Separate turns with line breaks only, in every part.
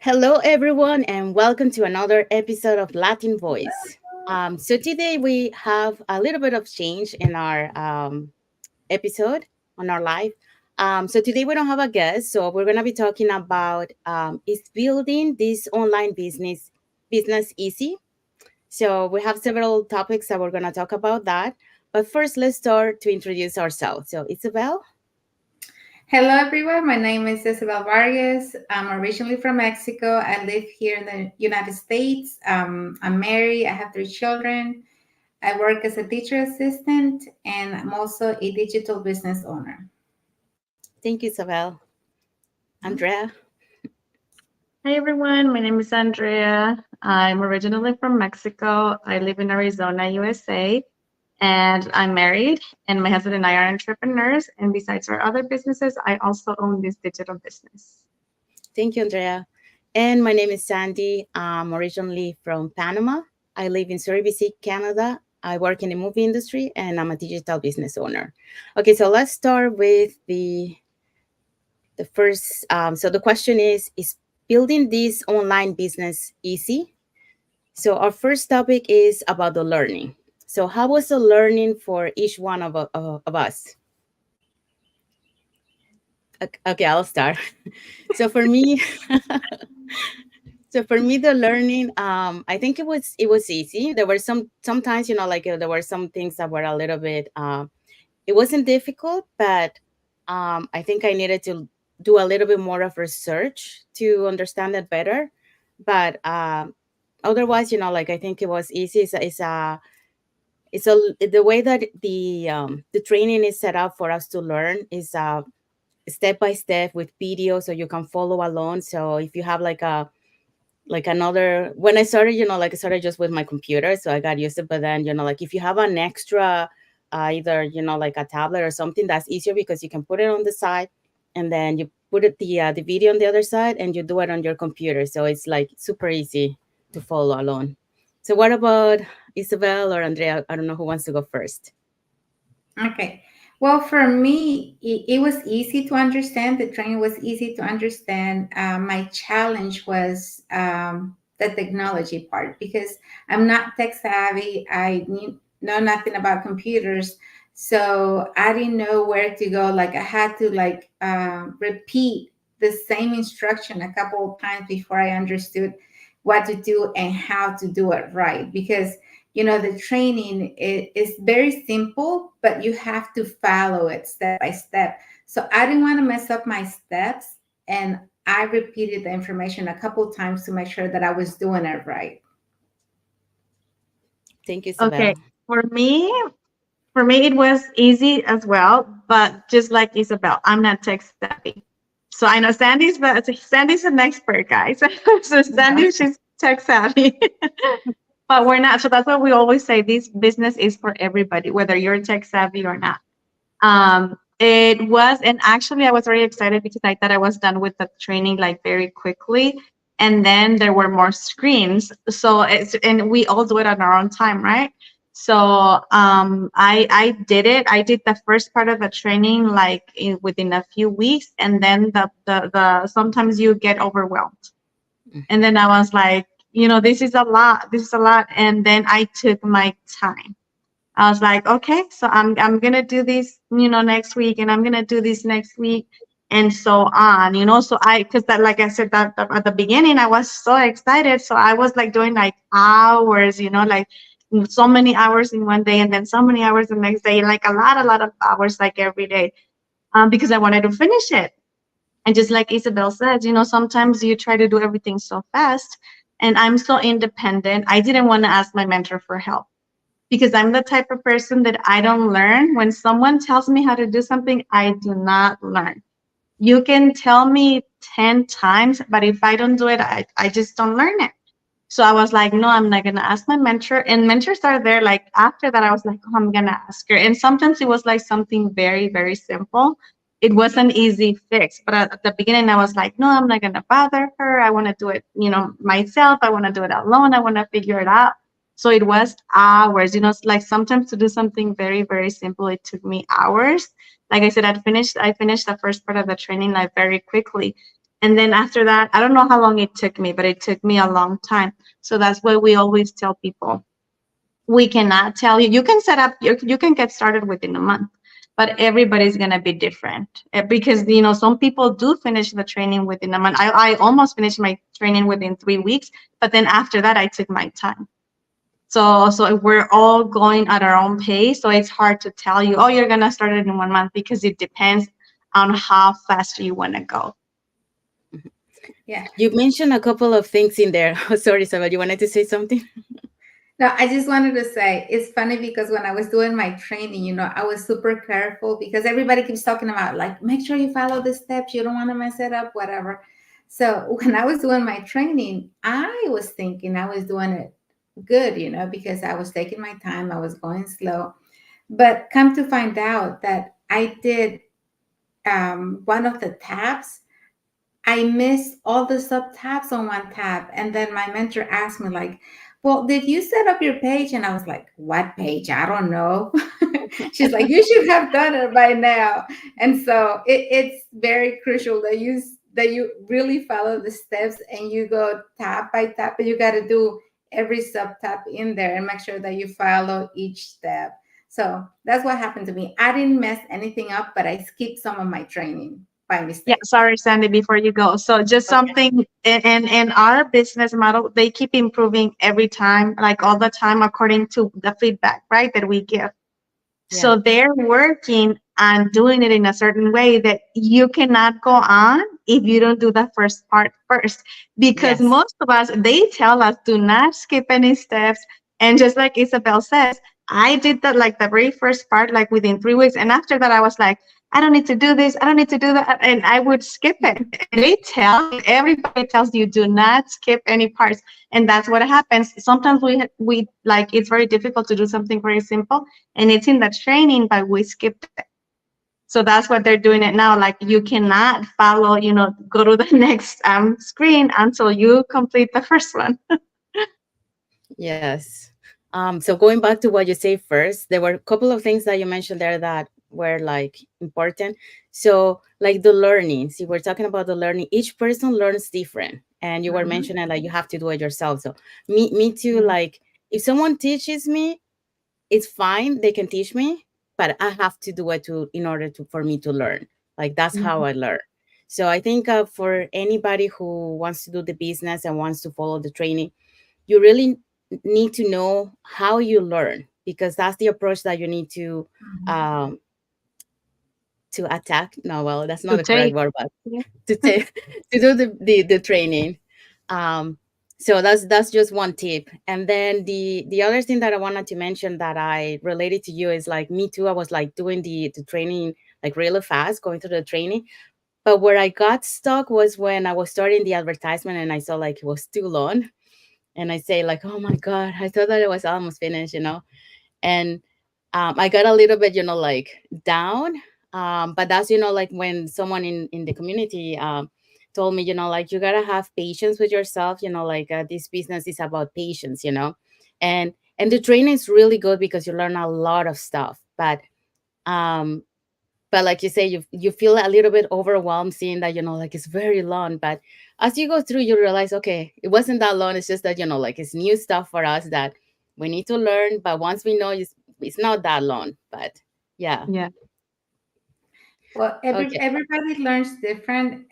Hello, everyone, and welcome to another episode of Latin Voice. So today we have a little bit of change in our episode on our live. So today we don't have a guest, so we're gonna be talking about is building this online business easy. So we have several topics that we're gonna talk about that. But first, let's start to introduce ourselves. So Isabel.
Hello, everyone. My name is Isabel Vargas. I'm originally from Mexico. I live here in the United States. I'm married. I have three children. I work as a teacher assistant, and I'm also a digital business owner.
Thank you, Isabel. Andrea.
Hi everyone, my name is Andrea. I'm originally from Mexico. I live in Arizona, USA, and I'm married. And my husband and I are entrepreneurs. And besides our other businesses, I also own this digital business.
Thank you, Andrea. And my name is Sandy. I'm originally from Panama. I live in Surrey, BC, Canada. I work in the movie industry and I'm a digital business owner. Okay, so let's start with the first. So the question is building this online business easy? So our first topic is about the learning. So how was the learning for each one of us? Okay, I'll start. So for me, So for me, the learning, I think it was easy. There were sometimes, like there were some things that were a little bit. It wasn't difficult, but I think I needed to do a little bit more of research to understand it better. But otherwise, like I think it was easy. It's a the way that the training is set up for us to learn is step by step with video, so you can follow along. So if you have like another when I started, like I started just with my computer, so I got used to it. But then, like if you have an extra either, like a tablet or something, that's easier because you can put it on the side and then you put the video on the other side and you do it on your computer. So it's like super easy to follow along. So what about Isabel or Andrea? I don't know who wants to go first.
Okay. Well, for me, it was easy to understand. The training was easy to understand. My challenge was the technology part because I'm not tech savvy. Know nothing about computers, so I didn't know where to go. Like I had to repeat the same instruction a couple of times before I understood what to do and how to do it right. Because the training is very simple, but you have to follow it step by step. So I didn't want to mess up my steps, and I repeated the information a couple of times to make sure that I was doing it right.
Thank you,
Okay,
Isabel.
for me, it was easy as well, but just like Isabel, I'm not tech savvy. So I know Sandy's an expert, guys. So Sandy, she's tech savvy. But we're not. So that's what we always say. This business is for everybody, whether you're tech savvy or not. It was, and actually, I was very excited because I thought I was done with the training like very quickly. And then there were more screens. So and we all do it on our own time, right? So I did it. I did the first part of the training within a few weeks, and then the sometimes you get overwhelmed. And then I was like, this is a lot. This is a lot. And then I took my time. I was like, okay, so I'm gonna do this, next week, and I'm gonna do this next week, and so on, So because that, like I said, that at the beginning, I was so excited, so I was like doing like hours, like so many hours in one day, and then so many hours the next day, like a lot of hours, like every day, because I wanted to finish it. And just like Isabel said, sometimes you try to do everything so fast, and I'm so independent. I didn't want to ask my mentor for help because I'm the type of person that I don't learn. When someone tells me how to do something, I do not learn. You can tell me 10 times, but if I don't do it, I just don't learn it. So I was like, no, I'm not going to ask my mentor. And mentors are there. Like after that, I was like, oh, I'm going to ask her. And sometimes it was like something very, very simple. It was an easy fix. But at the beginning, I was like, no, I'm not going to bother her. I want to do it, myself. I want to do it alone. I want to figure it out. So it was hours, like sometimes to do something very, very simple, it took me hours. Like I said, I finished the first part of the training like very quickly. And then after that, I don't know how long it took me, but it took me a long time. So that's why we always tell people, we cannot tell you, you can set up, you can get started within a month, but everybody's going to be different. Because, some people do finish the training within a month. I almost finished my training within 3 weeks, but then after that, I took my time. So we're all going at our own pace. So it's hard to tell you, oh, you're going to start it in 1 month, because it depends on how fast you want to go.
Yeah.
You mentioned a couple of things in there. Sorry, Isabel, you wanted to say something?
No, I just wanted to say it's funny because when I was doing my training, I was super careful because everybody keeps talking about like make sure you follow the steps, you don't want to mess it up, whatever. So when I was doing my training, I was thinking I was doing it good, because I was taking my time, I was going slow. But come to find out that I did one of the tabs. I missed all the sub tabs on one tab. And then my mentor asked me, like, well, did you set up your page? And I was like, what page? I don't know. She's like, you should have done it by now. And so it's very crucial that you really follow the steps and you go tab by tab, but you got to do every sub tab in there and make sure that you follow each step. So that's what happened to me. I didn't mess anything up, but I skipped some of my training by
Yeah,
mistake.
sorry, Sandy, before you go. So just
Okay.
something in our business model, they keep improving every time, like all the time, according to the feedback, right, that we give.
Yeah.
So they're working on doing it in a certain way that you cannot go on if you don't do the first part first. Because
Yes.
most of us, they tell us, do not skip any steps. And just like Isabel says, I did that like the very first part, like within 3 weeks. And after that, I was like, I don't need to do this. I don't need to do that. And I would skip it. And they tell you, everybody tells you, do not skip any parts. And that's what happens. Sometimes we like, it's very difficult to do something very simple, and it's in the training, but we skipped it. So that's what they're doing it now. Like you cannot follow, go to the next screen until you complete the first one.
Yes. So going back to what you say first, there were a couple of things that you mentioned there that were like important. So like the learning, see, we're talking about the learning. Each person learns different. And you were
Mhm.
mentioning like you have to do it yourself. So me too, like if someone teaches me, it's fine, they can teach me, but I have to do it to in order to for me to learn. Like that's how
Mhm.
I learn. So I think for anybody who wants to do the business and wants to follow the training, you really need to know how you learn, because that's the approach that you need
Mhm.
um to attack, no, well, that's not
To
the correct
take.
word, but
Yeah.
to take to do the training. So that's just one tip. And then the other thing that I wanted to mention that I related to you is like me too, I was like doing the training like really fast, going through the training. But where I got stuck was when I was starting the advertisement and I saw like it was too long. And I say like, oh my God, I thought that it was almost finished. And I got a little bit, like down. But that's, like when someone in the community told me, like you gotta have patience with yourself, like this business is about patience. And the training is really good because you learn a lot of stuff. Um, but like you say, you feel a little bit overwhelmed seeing that, like it's very long. But as you go through, you realize, okay, it wasn't that long. It's just that, like it's new stuff for us that we need to learn. But once we know it's not that long. But yeah.
Yeah.
Well,
Okay.
everybody learns different.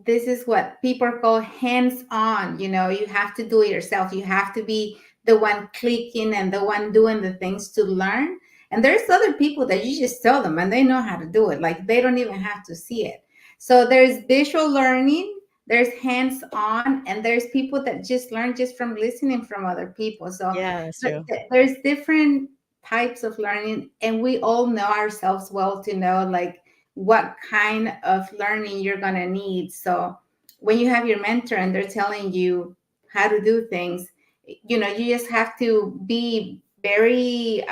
This is what people call hands-on. You have to do it yourself. You have to be the one clicking and the one doing the things to learn. And there's other people that you just tell them and they know how to do it. Like they don't even have to see it. So there's visual learning, there's hands-on, and there's people that just learn just from listening from other people. So
Yeah, that's true.
there's different types of learning, and we all know ourselves well to know like what kind of learning you're going to need. So when you have your mentor and they're telling you how to do things, you just have to be very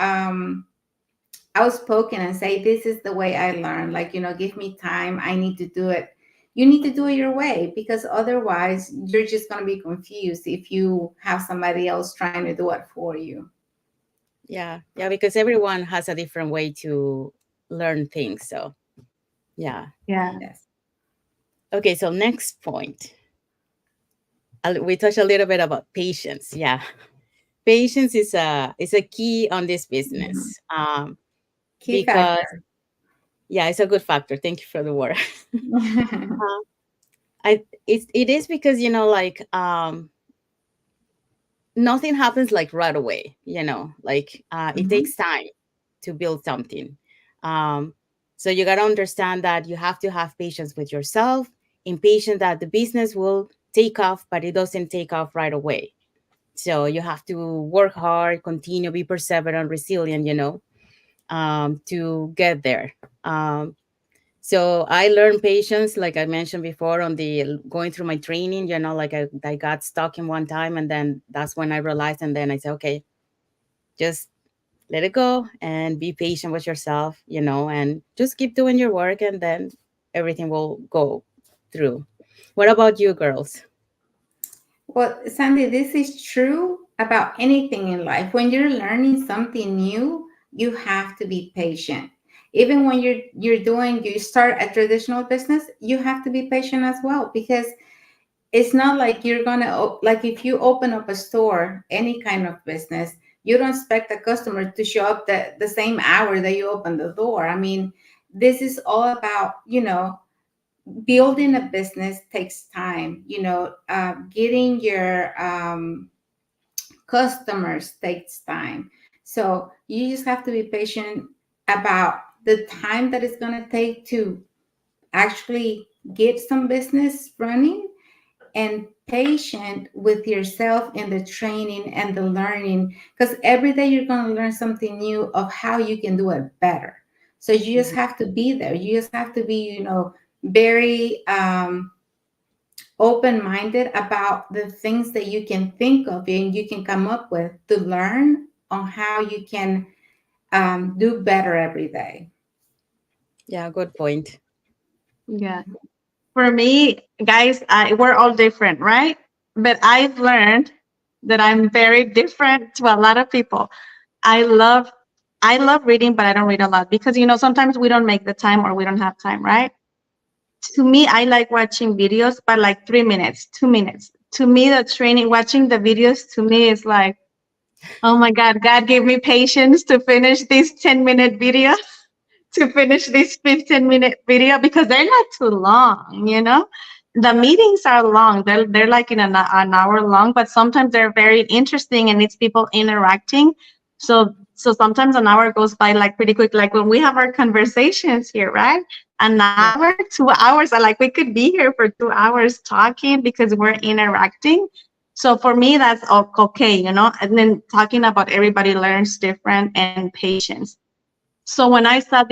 outspoken and say, this is the way I learn. Like, give me time. I need to do it. You need to do it your way, because otherwise you're just going to be confused if you have somebody else trying to do it for you.
Yeah. Yeah. Because everyone has a different way to learn things. So yeah.
Yeah.
Yes.
Okay, so next point. We touched a little bit about patience. Yeah, patience is a key on this
Mhm.
business.
Key
Because
factor.
yeah, it's a good factor. Thank you for the word. It is because like nothing happens like right away. Like it
Mhm.
takes time to build something. Um, so you got to understand that you have to have patience with yourself, impatient that the business will take off, but it doesn't take off right away. So you have to work hard, continue, be perseverant, resilient, to get there. Um, so I learned patience, like I mentioned before, on the going through my training. Like I got stuck in one time, and then that's when I realized, and then I said, okay, just let it go and be patient with yourself, and just keep doing your work, and then everything will go through. What about you, girls?
Well, Sandy, this is true about anything in life. When you're learning something new, you have to be patient. Even when you start a traditional business, you have to be patient as well, because it's not like you're gonna like if you open up a store, any kind of business, you don't expect the customer to show up the same hour that you open the door. I mean, this is all about, building a business takes time. Getting your customers takes time. So you just have to be patient about the time that it's going to take to actually get some business running, and patient with yourself in the training and the learning, because every day you're going to learn something new of how you can do it better. So you just
Mhm.
have to be there. You just have to be, very open-minded about the things that you can think of and you can come up with to learn on how you can do better every day.
Yeah, good point.
Yeah. For me, guys, we're all different, right? But I've learned that I'm very different to a lot of people. I love I love reading, but I don't read a lot because sometimes we don't make the time or we don't have time, right? To me, I like watching videos, but like 3 minutes, 2 minutes. To me, the training, watching the videos, to me is like, oh my God, God gave me patience to finish this 10-minute video, to finish this 15-minute video because they're not too long. The meetings are long. They're like in an hour long, but sometimes they're very interesting and it's people interacting. So sometimes an hour goes by like pretty quick. Like when we have our conversations here, right? An
Yeah.
hour, 2 hours, like we could be here for 2 hours talking because we're interacting. So for me, that's okay. And then talking about everybody learns different and patience. So when I saw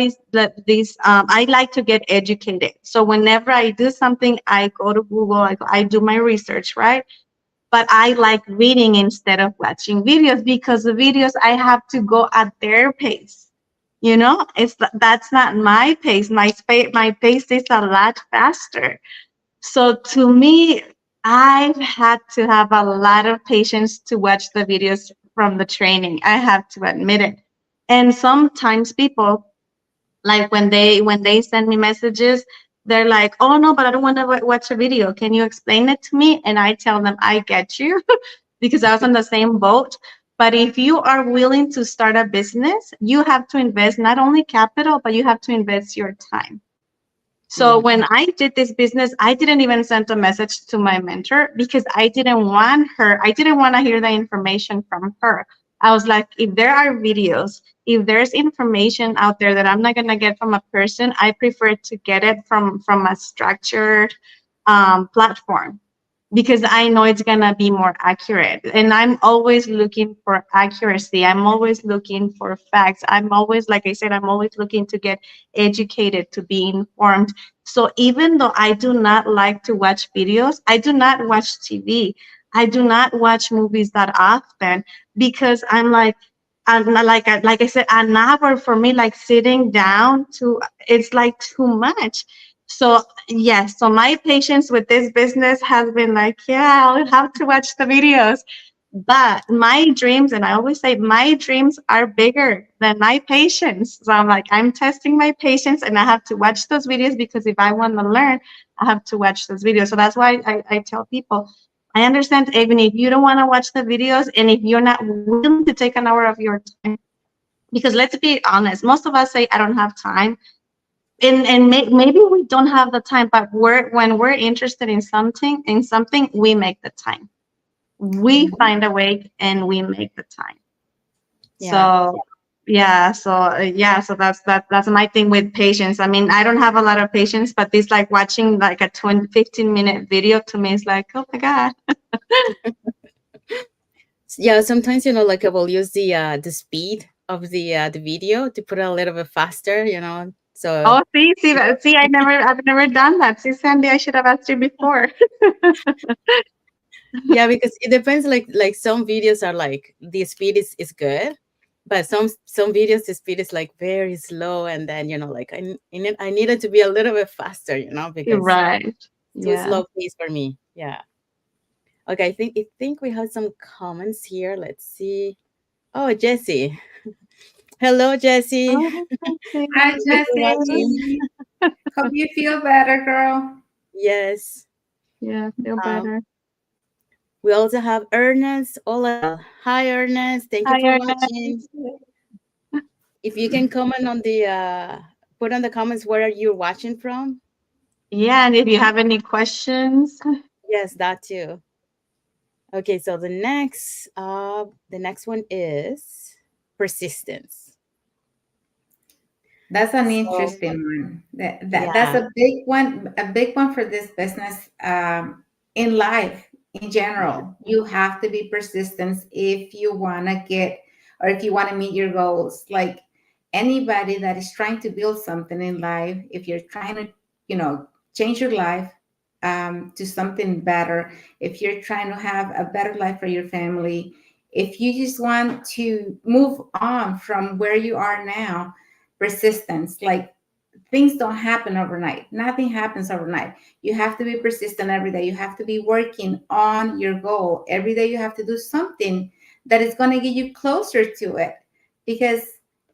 I like to get educated. So whenever I do something, I go to Google, I do my research, right? But I like reading instead of watching videos because the videos I have to go at their pace. That's not my pace. My pace is a lot faster. So to me, I've had to have a lot of patience to watch the videos from the training. I have to admit it. And sometimes people, like when they send me messages, they're like, oh no, but I don't want to watch a video, can you explain it to me? And I tell them, I get you, because I was on the same boat. But if you are willing to start a business, you have to invest not only capital, but you have to invest your time. So
Mhm.
when I did this business, I didn't even send a message to my mentor because I didn't want to hear the information from her. I was like, if there are videos, if there's information out there that I'm not gonna get from a person, I prefer to get it from a structured platform because I know it's gonna be more accurate. And I'm always looking for accuracy. I'm always looking for facts. I'm always, like I said, I'm always looking to get educated, to be informed. So even though I do not like to watch videos, I do not watch TV. I do not watch movies that often because like I said, an hour for me, like sitting down it's like too much. So yes, so my patience with this business has been like, yeah, I'll have to watch the videos. But my dreams, and I always say my dreams are bigger than my patience. So I'm like, I'm testing my patience and I have to watch those videos because if I want to learn, I have to watch those videos. So that's why I tell people, I understand even if you don't want to watch the videos and if you're not willing to take an hour of your time, because let's be honest, most of us say, I don't have time. And maybe we don't have the time, but when we're interested in something, we make the time. We find a way and we make the time.
Yeah.
So so that's my thing with patience. I mean, I don't have a lot of patience, but this like watching like a 20 15-minute video to me is like, oh my god.
Yeah, sometimes like I will use the speed of the video to put it a little bit faster, so
Oh, see, I've never done that. See, Sandy, I should have asked you before.
yeah, because it depends. Like some videos are like the speed is good, but some videos the speed is like very slow, and then like I needed to be a little bit faster,
You're
because
right.
it's too
Yeah.
slow pace for me. Yeah. Okay, I think we have some comments here. Let's see. Oh, Jesse. Hello, Jesse.
Oh, okay.
Hi,
Thank you for watching.
Jesse. Hope you feel better, girl.
Yes.
Yeah, feel
Um,
better.
we also have Ernest. Hola. Hi, Ernest. Thank you
Hi,
for
Ernest.
watching. If you can comment on put on the comments where are you watching from?
Yeah, and if you have any questions,
Yes, that too. Okay, so the next one is persistence.
That's an
So
interesting one. That's
yeah,
a big one for this business. In life in
yeah,
general, you have to be persistent if you want to get or if you want to meet your goals. Like anybody that is trying to build something in life, if you're trying to, change your life to something better, if you're trying to have a better life for your family, if you just want to move on from where you are now, persistence. Like things don't happen overnight. Nothing happens overnight. You have to be persistent every day. You have to be working on your goal. Every day you have to do something that is going to get you closer to it. Because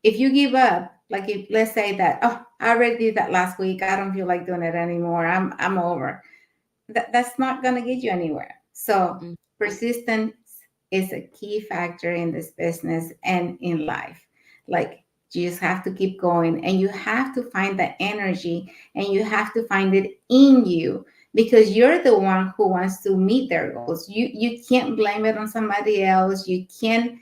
if you give up, like if let's say that, oh, I already did that last week. I don't feel like doing it anymore. I'm over. That's not going to get you anywhere. So
mm,
persistence is a key factor in this business and in life. Like you just have to keep going and you have to find the energy and you have to find it in you because you're the one who wants to meet their goals. You can't blame it on somebody else. You can't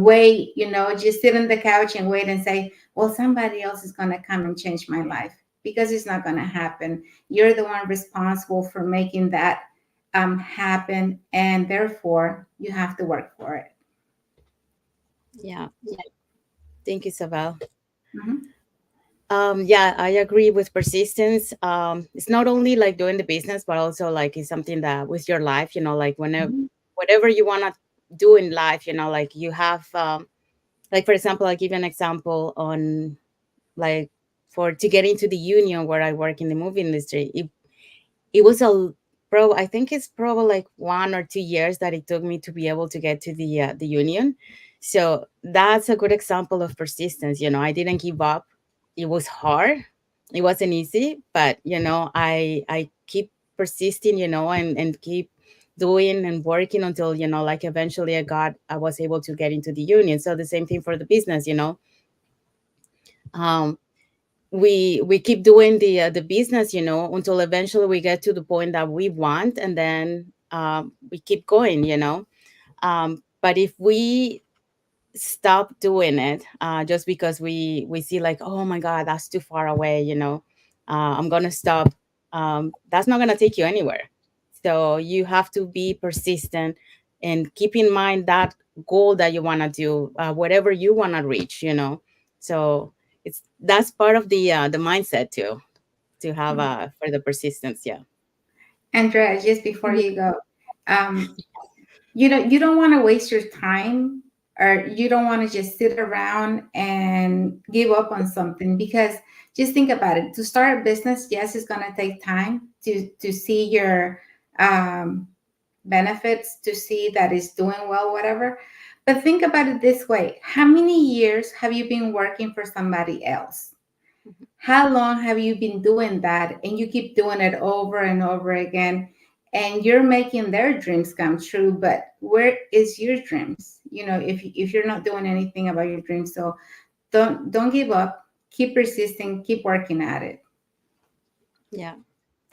wait, just sit on the couch and wait and say, well, somebody else is going to come and change my life because it's not going to happen. You're the one responsible for making that happen, and therefore you have to work for it.
yeah. Thank you, Sabel.
Mhm.
Yeah, I agree with persistence. It's not only like doing the business, but also like it's something that with your life, like whatever you want to do in life, like you have, like for example, I'll give you an example on like for to get into the union where I work in the movie industry. It was I think it's probably like 1 or 2 years that it took me to be able to get to the union. So that's a good example of persistence. I didn't give up. It was hard. It wasn't easy, but I keep persisting, and keep doing and working until like eventually I was able to get into the union. So the same thing for the business. Um, we keep doing the business, until eventually we get to the point that we want, and then we keep going, but if we stop doing it just because we see like, oh my god, that's too far away, I'm gonna stop, that's not gonna take you anywhere. So you have to be persistent and keep in mind that goal that you want to do, whatever you want to reach, so that's part of the mindset too, to have for the persistence. Yeah.
Andrea, just before you go, um, you don't want to waste your time or you don't want to just sit around and give up on something because just think about it. To start a business, yes, it's going to take time to see your um, benefits to see that it's doing well, whatever. But think about it this way: how many years have you been working for somebody else? How long have you been doing that? And you keep doing it over and over again, and you're making their dreams come true. But where is your dreams? If you're not doing anything about your dreams, so don't give up. Keep persisting. Keep working at it.
Yeah.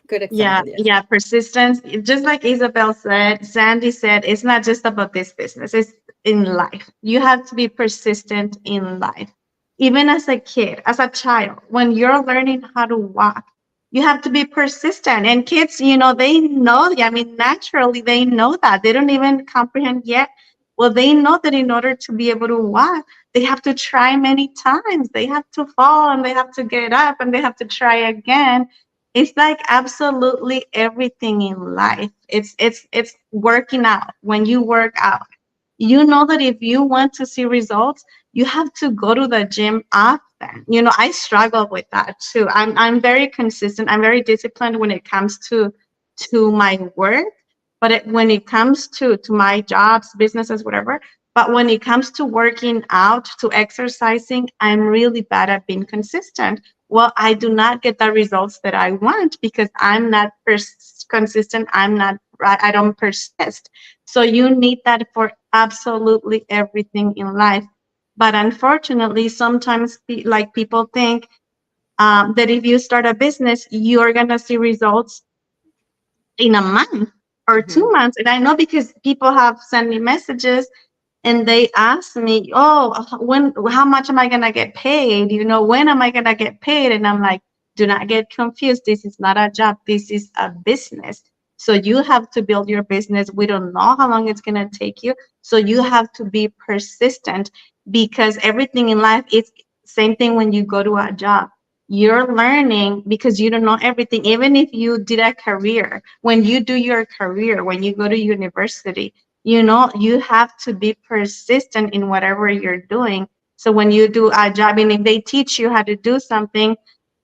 Good
Yeah,
example. Yes.
yeah, persistence. Just like Isabel said, Sandy said, it's not just about this business, it's in life. You have to be persistent in life. Even as a kid, as a child, when you're learning how to walk, you have to be persistent. And kids, they know, I mean, naturally, they know that. They don't even comprehend yet. Well, they know that in order to be able to walk, they have to try many times. They have to fall and they have to get up and they have to try again. It's like absolutely everything in life. It's working out. When you work out, you know that if you want to see results, you have to go to the gym often. I struggle with that too. I'm very consistent. I'm very disciplined when it comes to my work, but when it comes to my jobs, businesses, whatever. But when it comes to working out, to exercising, I'm really bad at being consistent. Well, I do not get the results that I want because I'm not consistent. I don't persist. So you need that for absolutely everything in life. But unfortunately, sometimes like people think that if you start a business, you're going to see results in a month or
Hmm.
2 months. And I know because people have sent me messages and they ask me, "Oh, how much am I gonna get paid? When am I gonna get paid?" And I'm like, "Do not get confused. This is not a job. This is a business. So you have to build your business. We don't know how long it's gonna take you. So you have to be persistent because everything in life is same thing when you go to a job. You're learning because you don't know everything. Even if you did a career, when you do your career, when you go to university, you have to be persistent in whatever you're doing. So when you do a job and if they teach you how to do something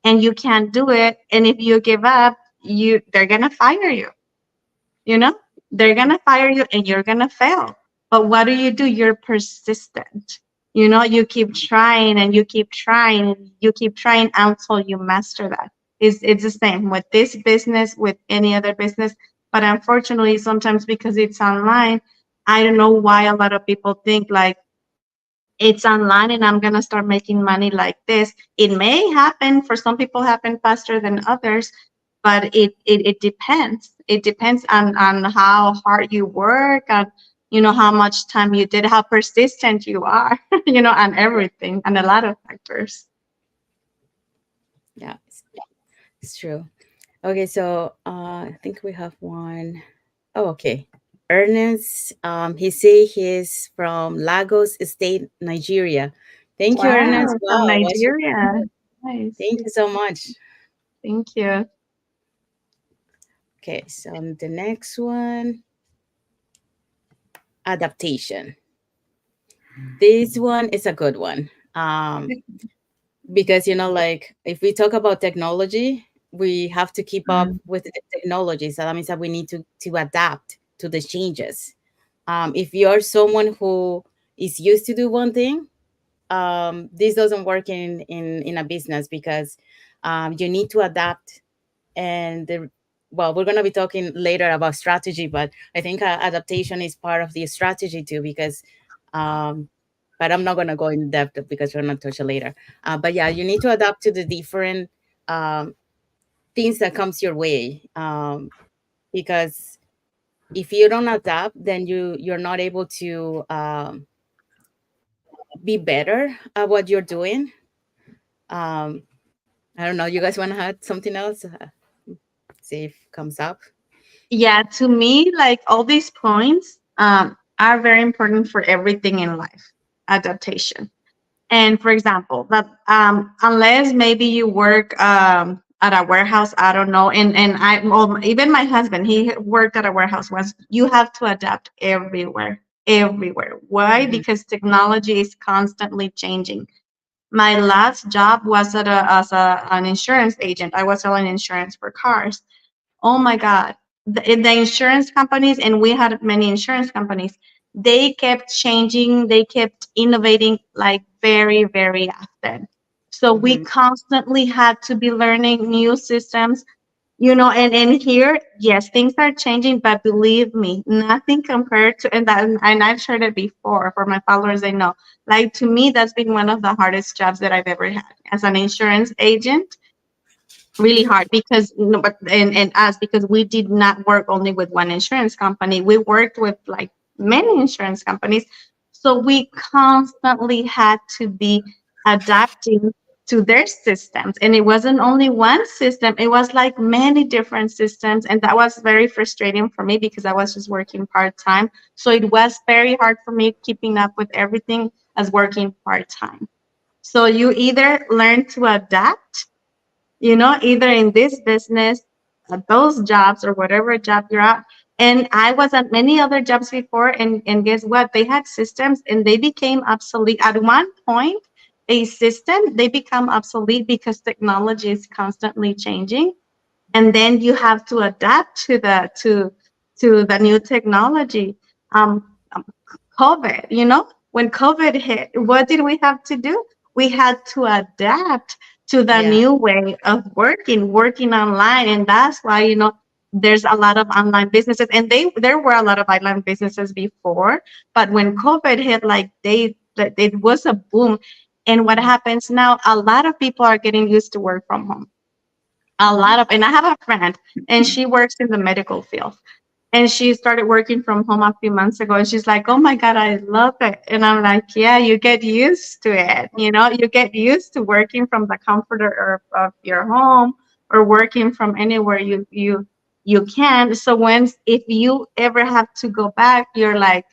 and you can't do it, and if you give up, they're gonna fire you. you know they're gonna fire you and you're gonna fail. But what do? You're persistent. You keep trying and you keep trying and you keep trying until you master that. It's the same with this business, with any other business. But unfortunately, sometimes because it's online, I don't know why a lot of people think like it's online and I'm gonna start making money like this. It may happen for some people, happen faster than others, but it depends. It depends on how hard you work, on how much time you did, how persistent you are, on everything, and a lot of factors.
Yeah, it's true. Okay, so I think we have one. Oh, okay. Ernest, he say he's from Lagos State, Nigeria. Thank you, Ernest.
Wow, from
Wow, what's your
Nigeria. Nice.
thank you so much.
Thank you.
Okay, so the next one, adaptation. This one is a good one. Because like if we talk about technology, we have to keep up
Mm,
with the technology. So that means that we need to adapt to the changes. If you're someone who is used to do one thing, this doesn't work in a business because you need to adapt. And well, we're going to be talking later about strategy, but I think adaptation is part of the strategy too, because um, but I'm not going to go in depth because we're going to touch it later. But yeah, you need to adapt to the different um, things that comes your way, because if you don't adapt, then you're not able to be better at what you're doing. um, I don't know, you guys want to add something else? See if comes up.
Yeah, to me, like all these points are very important for everything in life. Adaptation. And for example, that unless maybe you work at a warehouse, I don't know. And well, even my husband, he worked at a warehouse once. You have to adapt everywhere, everywhere. Why?
Mhm.
Because technology is constantly changing. My last job was as an insurance agent. I was selling insurance for cars. Oh my God. the insurance companies, and we had many insurance companies, they kept changing, they kept innovating like very, very often. So we
Hmm.
constantly had to be learning new systems, and here, yes, things are changing, but believe me, nothing compared to, and I've shared it before for my followers, they know, like, to me, that's been one of the hardest jobs that I've ever had as an insurance agent. Really hard because no, but and us, because we did not work only with one insurance company, we worked with like many insurance companies, so we constantly had to be adapting to their systems, and it wasn't only one system, it was like many different systems, and that was very frustrating for me because I was just working part-time, so it was very hard for me keeping up with everything as working part-time. So you either learn to adapt, either in this business, those jobs, or whatever job you're at. And I was at many other jobs before, and guess what? They had systems and they became obsolete. At one point, a system, they become obsolete because technology is constantly changing. And then you have to adapt to the new technology. Um, COVID, when COVID hit, what did we have to do? We had to adapt to the
Yeah.
new way of working online. And that's why, there's a lot of online businesses, and there were a lot of online businesses before, but when COVID hit, like it was a boom. And what happens now, a lot of people are getting used to work from home. And I have a friend, and she works in the medical field, and she started working from home a few months ago, and she's like, oh my god, I love it. And I'm like, yeah, you get used to it, you get used to working from the comfort of your home, or working from anywhere you can. So if you ever have to go back, you're like,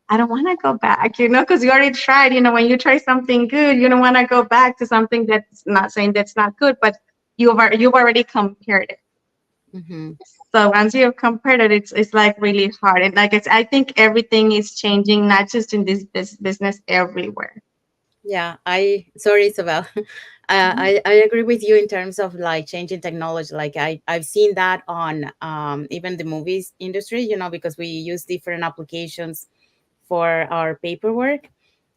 I don't want to go back, because you already tried. When you try something good, you don't want to go back to something that's not, saying that's not good, but you've already compared it.
Hmm.
So once you've compared it, it's like really hard. And like I think everything is changing, not just in this business, everywhere.
Yeah, sorry, Isabel. I agree with you in terms of like changing technology. Like I've seen that on even the movies industry, because we use different applications for our paperwork,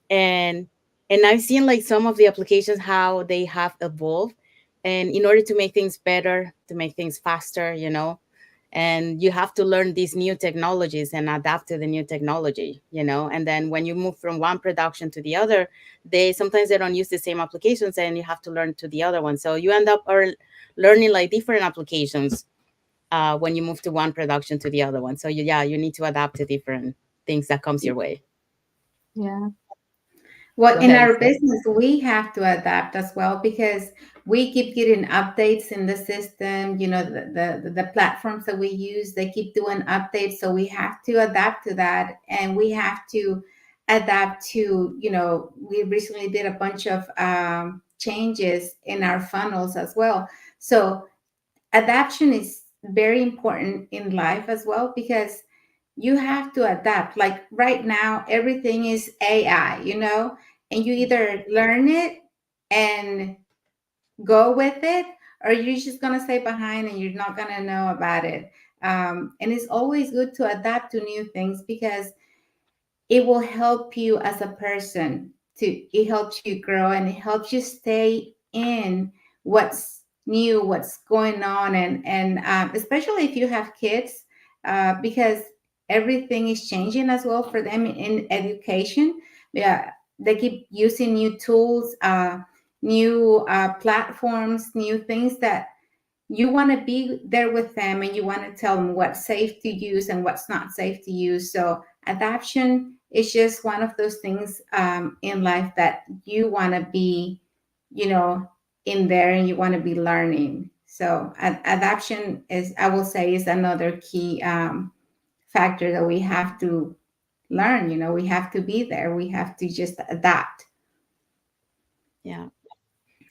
and I've seen like some of the applications how they have evolved, and in order to make things better, to make things faster, and you have to learn these new technologies and adapt to the new technology, and then when you move from one production to the other, they don't use the same applications, and you have to learn to the other one, so you end up learning like different applications when you move to one production to the other one, so you need to adapt to different things that comes your way.
Yeah.
Well,
Go
in
ahead,
our
Isabel.
business, we have to adapt as well because we keep getting updates in the system. The platforms that we use, they keep doing updates. So we have to adapt to that. And we have to adapt to, we recently did a bunch of changes in our funnels as well. So adaptation is very important in life as well because you have to adapt. Like right now, everything is AI, and you either learn it and go with it, or you're just going to stay behind and you're not going to know about it. And it's always good to adapt to new things because it will help you as a person. It helps you grow and it helps you stay in what's new, what's going on, and especially if you have kids, because everything is changing as well for them in education. Yeah, they keep using new tools, new platforms, new things that you want to be there with them and you want to tell them what's safe to use and what's not safe to use. So adoption is just one of those things in life that you want to be, you know, in there and you want to be learning. So adoption is, I will say, is another key factor that we have to learn. We have to be there. We have to just adapt.
Yeah.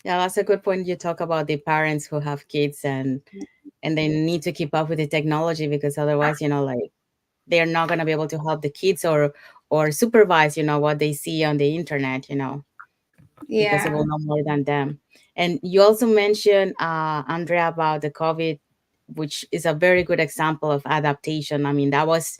Yeah, that's a good point. You talk about the parents who have kids, and they need to keep up with the technology, because otherwise, like they're not going to be able to help the kids, or supervise, what they see on the internet, because they will
Yeah.
know more than them. And you also mentioned, Andrea, about the COVID which is a very good example of adaptation. I mean, that was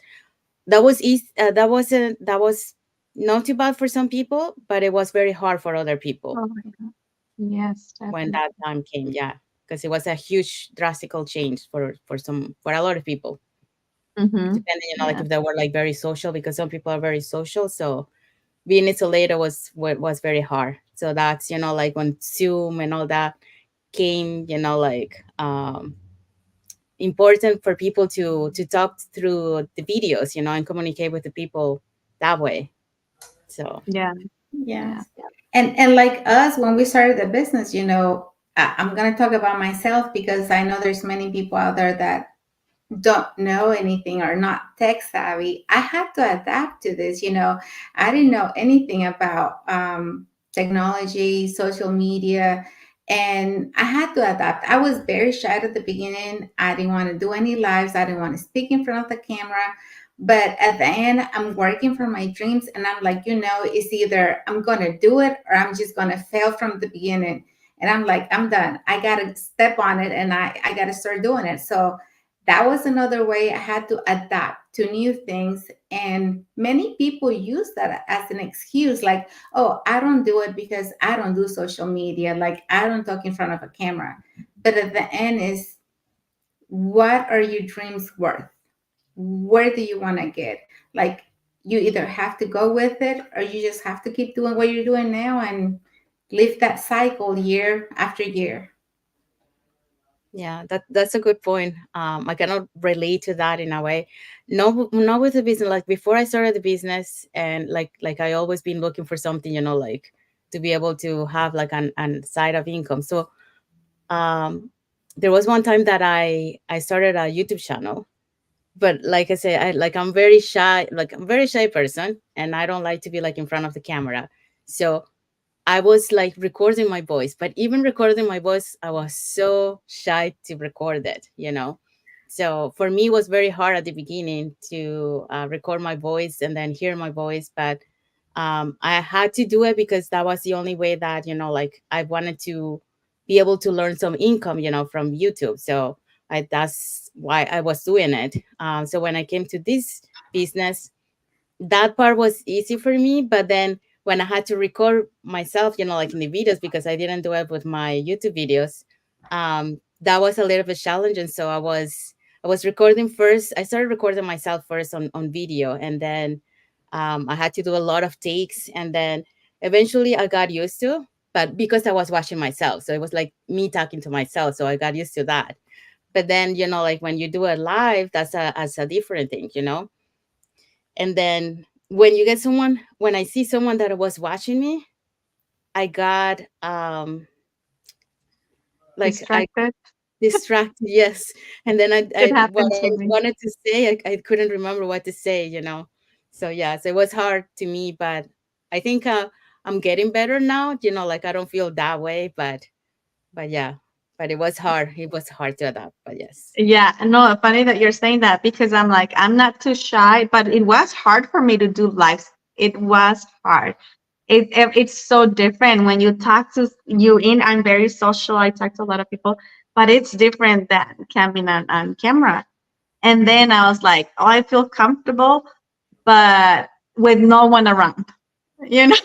easy, that was not too bad for some people, but it was very hard for other people
Oh my God. Yes,
when
definitely.
that time came. Yeah, because it was a huge drastical change for a lot of people,
Mm-hmm.
depending, like
Yeah.
if they were like very social, because some people are very social. So being isolated was very hard. So that's, like when Zoom and all that came, like important for people to talk through the videos, and communicate with the people that way. So
Yeah. Yeah.
Yes. And like us, when we started the business, I'm going to talk about myself because I know there's many people out there that don't know anything or not tech savvy. I had to adapt to this. I didn't know anything about technology, social media, and I had to adapt. I was very shy at the beginning. I didn't want to do any lives. I didn't want to speak in front of the camera. But at the end, I'm working for my dreams, and I'm like, it's either I'm gonna do it or I'm just gonna fail from the beginning. And I'm like, I'm done. I gotta step on it, and I gotta start doing it. So that was another way I had to adapt to new things. And many people use that as an excuse, like, oh, I don't do it because I don't do social media. Like, I don't talk in front of a camera. But at the end is, what are your dreams worth? Where do you want to get? Like, you either have to go with it or you just have to keep doing what you're doing now and live that cycle year after year.
yeah, that's a good point. I cannot relate to that in a way. No, not with the business. Like before I started the business, and like I always been looking for something, like to be able to have like an side of income. So um, there was one time that I started a YouTube channel, but like I say, I'm very shy. Like I'm a very shy person, and I don't like to be like in front of the camera. So I was like recording my voice, but even recording my voice, I was so shy to record it. So for me, it was very hard at the beginning to record my voice and then hear my voice. But I had to do it because that was the only way that, like I wanted to be able to learn some income, from YouTube. So that's why I was doing it. So when I came to this business, that part was easy for me. But then when I had to record myself, like in the videos, because I didn't do it with my YouTube videos, that was a little bit challenging. So I was recording first. I started recording myself first on video, and then I had to do a lot of takes, and then eventually I got used to. But because I was watching myself, so it was like me talking to myself, so I got used to that. But then, like when you do it live, that's a different thing. And then when I see someone that was watching me, I got like I
Distracted.
distracted, yes. And then
It
what
happened
I
to me.
wanted to say, I couldn't remember what to say. So yeah, so it was hard to me, but I think I'm getting better now. Like I don't feel that way, but yeah, but it was hard. It was hard to adapt, but yes.
Yeah, no, funny that you're saying that because I'm like, I'm not too shy, but it was hard for me to do lives. It was hard. It's so different when you talk to you in. I'm very social. I talk to a lot of people, but it's different than coming on camera. And then I was like, oh, I feel comfortable, but with no one around. You know,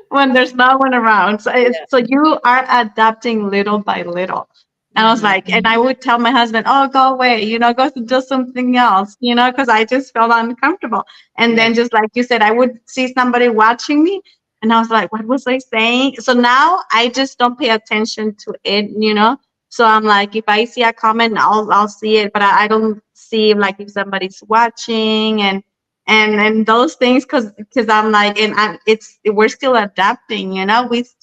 when there's no one around.
Yeah.
So you are adapting little by little. And I was
Hmm.
like, and I would tell my husband, oh, go away, go to do something else, because I just felt uncomfortable. And
Yeah.
then just like you said, I would see somebody watching me and I was like, what was I saying? So now I just don't pay attention to it. So I'm like, if I see a comment, I'll see it, but I don't see like if somebody's watching and those things because I'm like and we're still adapting,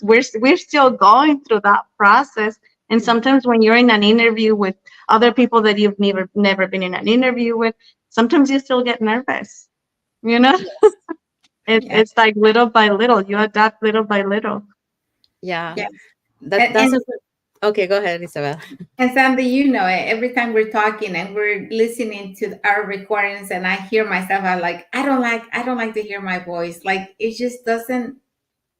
we're still going through that process. And
Yeah.
sometimes when you're in an interview with other people that you've never been in an interview with, sometimes you still get nervous, you know
Yes.
Yeah.
it's like little by little you adapt little by little.
Yeah.
Yeah.
That's
And
a okay. Go ahead, Isabel.
And Sandy, every time we're talking and we're listening to our recordings and I hear myself, I don't like to hear my voice. Like it just doesn't,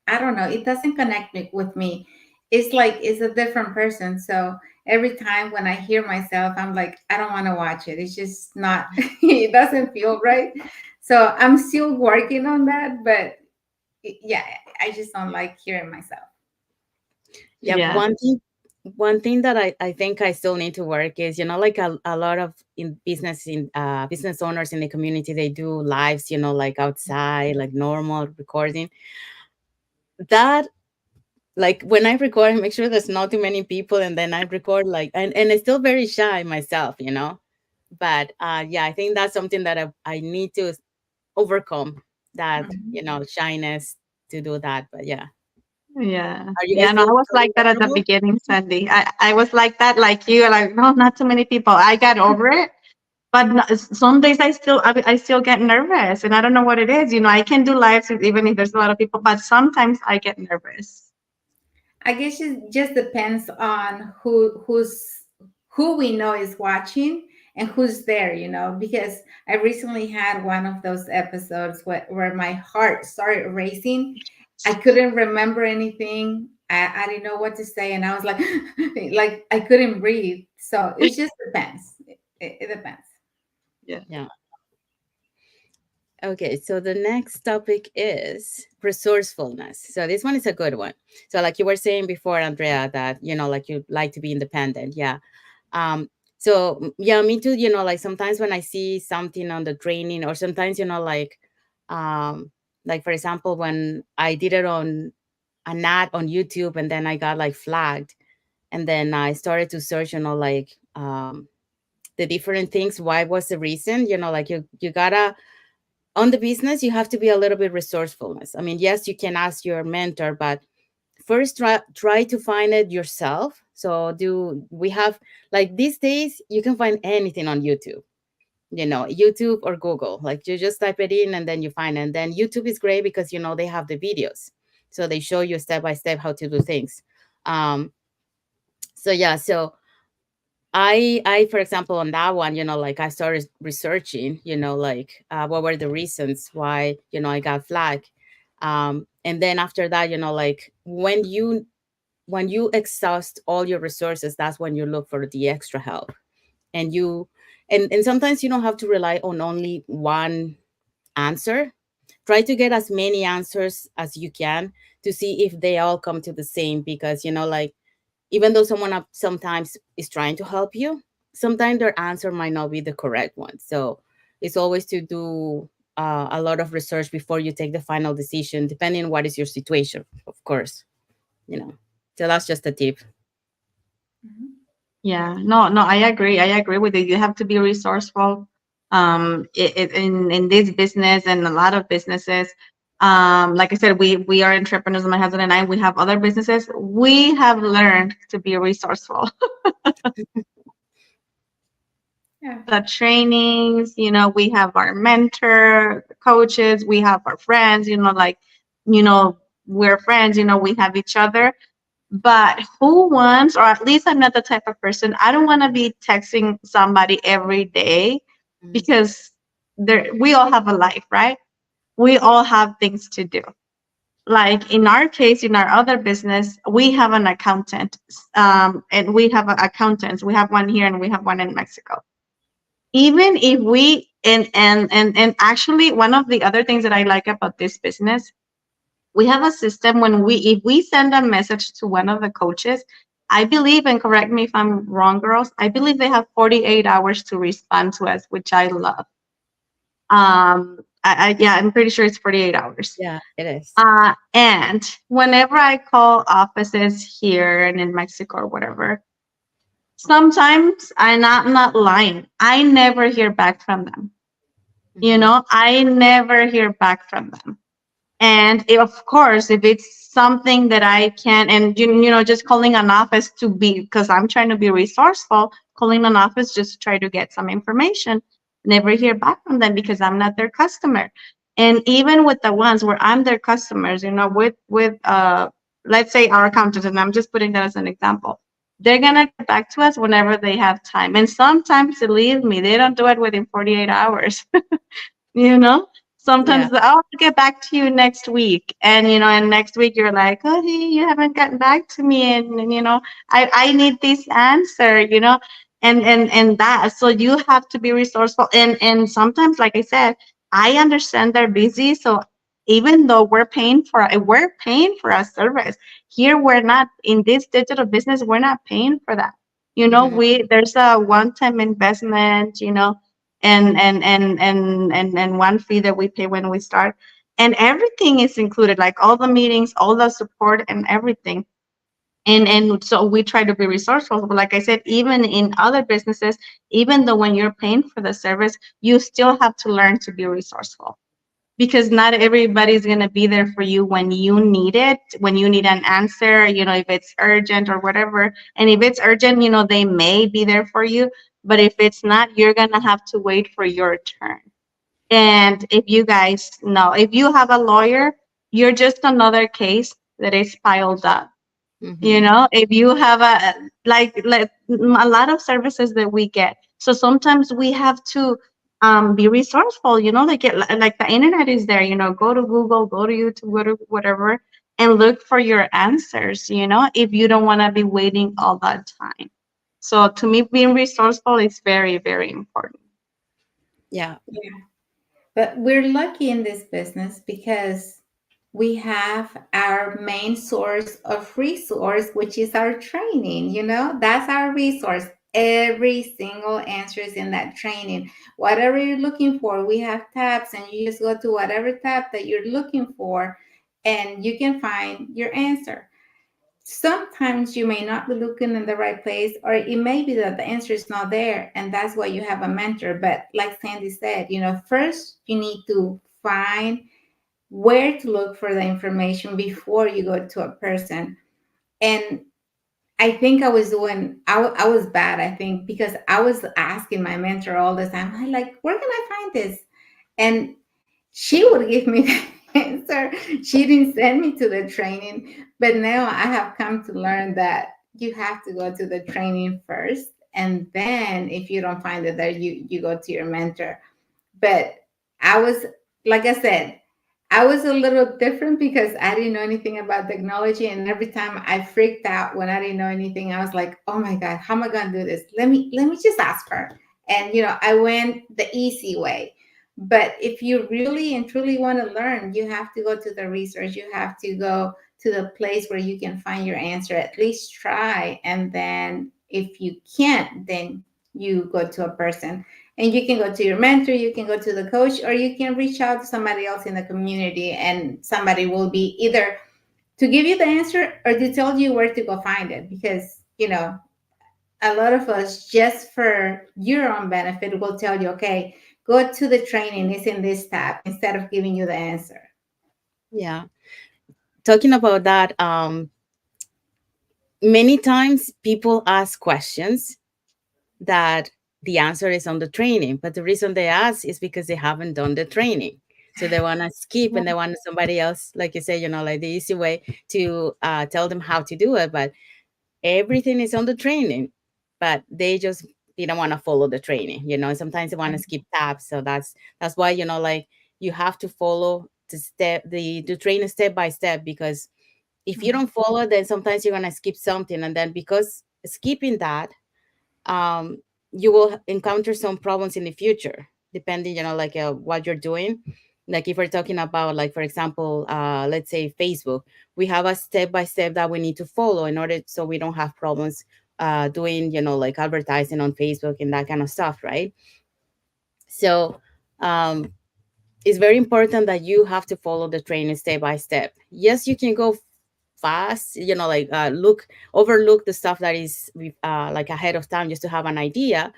I don't know, it doesn't connect me with me. It's like it's a different person. So every time when I hear myself, I'm like, I don't want to watch it. It's just not, it doesn't feel right. So I'm still working on that, but yeah, I just don't like hearing myself.
Yeah,
Yeah.
one thing that I think I still need to work is, like a lot of business owners in the community, they do lives, like outside, like normal recording. That, like when I record, I make sure there's not too many people, and then I record like, and I'm still very shy myself. But yeah, I think that's something that I need to overcome, that,
Mhm.
shyness to do that. But yeah,
Yeah.
are you
Yeah.
guys
No, I was
feeling
like that at the
comfortable?
beginning, Sandy. I was like that, like you, like, no, not too many people. I got over it. But no, some days I still get nervous, and I don't know what it is. I can do lives even if there's a lot of people, but sometimes I get nervous.
I guess it just depends on who we know is watching and who's there, because I recently had one of those episodes where my heart started racing. I couldn't remember anything. I didn't know what to say, and I was like, like I couldn't breathe. So it just depends. It depends.
Yeah.
Yeah. Okay, so the next topic is resourcefulness. So this one is a good one. So like you were saying before, Andrea, that like you like to be independent. Yeah. Um, so yeah, me too, like sometimes when I see something on the training, or sometimes, like for example, when I did it on an ad on YouTube, and then I got like flagged, and then I started to search, like the different things. Why was the reason? Like you gotta, on the business, you have to be a little bit resourcefulness. I mean, yes, you can ask your mentor, but first try to find it yourself. So do we have, like these days you can find anything on YouTube, YouTube or Google. Like you just type it in and then you find it. And then YouTube is great because they have the videos. So they show you step by step how to do things. Um so yeah, so I for example, on that one, like I started researching, like what were the reasons why, I got flagged. And then after that, like when you exhaust all your resources, that's when you look for the extra help. And and sometimes you don't have to rely on only one answer. Try to get as many answers as you can to see if they all come to the same, because like even though someone sometimes is trying to help you, sometimes their answer might not be the correct one. So it's always to do a lot of research before you take the final decision, depending on what is your situation, of course. you know so that's just a tip.
Mhm.
Yeah, no, no, I agree. I agree with you. You have to be resourceful. In this business and a lot of businesses, like I said, we are entrepreneurs. My husband and I, we have other businesses. We have learned to be resourceful.
Yeah.
The trainings, we have our mentor, coaches, we have our friends. Like, you know, we're friends. We have each other. But who wants, or at least I'm not the type of person, I don't want to be texting somebody every day,
Mhm.
because we all have a life, right? We all have things to do. Like in our case, in our other business, we have an accountant, and we have accountants. We have one here and we have one in Mexico. Even if we, and actually, one of the other things that I like about this business, we have a system when if we send a message to one of the coaches, I believe, and correct me if I'm wrong, girls, I believe they have 48 hours to respond to us, which I love. Yeah, I'm pretty sure it's 48 hours.
Yeah, it is.
And whenever I call offices here and in Mexico or whatever, sometimes, and I'm not lying, I never hear back from them.
Mhm.
I never hear back from them. And of course, if it's something that I can, and just calling an office to be, because I'm trying to be resourceful, calling an office just to try to get some information, never hear back from them because I'm not their customer. And even with the ones where I'm their customers, with let's say our accountants, and I'm just putting that as an example, they're gonna get back to us whenever they have time. And sometimes, believe me, they don't do it within 48 hours. you know Sometimes,
Yeah.
oh, I'll get back to you next week. And, and next week you're like, oh, hey, you haven't gotten back to me. And I need this answer, and that. So you have to be resourceful. And sometimes, like I said, I understand they're busy. So even though we're paying for a service, here we're not in this digital business, we're not paying for that.
Hmm.
There's a one-time investment, and one fee that we pay when we start, and everything is included, like all the meetings, all the support, and everything. And so we try to be resourceful, but like I said, even in other businesses, even though when you're paying for the service, you still have to learn to be resourceful, because not everybody's going to be there for you when you need it, when you need an answer, if it's urgent or whatever. And if it's urgent, they may be there for you, but if it's not, you're going to have to wait for your turn. And if you guys know, if you have a lawyer, you're just another case that is piled up.
Hmm.
If you have like a lot of services that we get, so sometimes we have to be resourceful, like the internet is there, go to Google, go to YouTube, go to whatever, and look for your answers, if you don't want to be waiting all that time. So to me, being resourceful is very, very important.
Yeah.
Yeah. But we're lucky in this business because we have our main source of resource, which is our training. That's our resource. Every single answer is in that training. Whatever you're looking for, we have tabs, and you just go to whatever tab that you're looking for, and you can find your answer. Sometimes you may not be looking in the right place, or it may be that the answer is not there, and that's why you have a mentor. But like Sandy said, first you need to find where to look for the information before you go to a person. And I think I was bad, I think, because I was asking my mentor all the time, I like, where can I find this? And she would give me the answer. She didn't send me to the training, but now I have come to learn that you have to go to the training first, and then if you don't find it there, you go to your mentor. But I was, like I said, I was a little different because I didn't know anything about technology. And every time I freaked out when I didn't know anything, I was like, oh my God, how am I gonna do this? Let me just ask her. And I went the easy way. But if you really and truly want to learn, you have to go to the research. You have to go to the place where you can find your answer. At least try. And then if you can't, then you go to a person, and you can go to your mentor, you can go to the coach, or you can reach out to somebody else in the community, and somebody will be either to give you the answer or to tell you where to go find it. Because, a lot of us, just for your own benefit, will tell you, okay, go to the training, it's in this tab, instead of giving you the answer.
Yeah. Talking about that, many times people ask questions that the answer is on the training, but the reason they ask is because they haven't done the training. So they want to skip and they want somebody else, like you say, like the easy way to tell them how to do it. But everything is on the training, but they just didn't want to follow the training, sometimes they want to skip tabs. So that's why, like you have to follow the training step by step, because if you don't follow, then sometimes you're going to skip something. And then because skipping that, um, you will encounter some problems in the future, depending, like what you're doing. Like if we're talking about, like, for example, let's say Facebook, we have a step by step that we need to follow in order so we don't have problems doing, like advertising on Facebook and that kind of stuff, right? So um, it's very important that you have to follow the training step by step. Yes, you can go fast, like overlook the stuff that is like ahead of time, just to have an idea.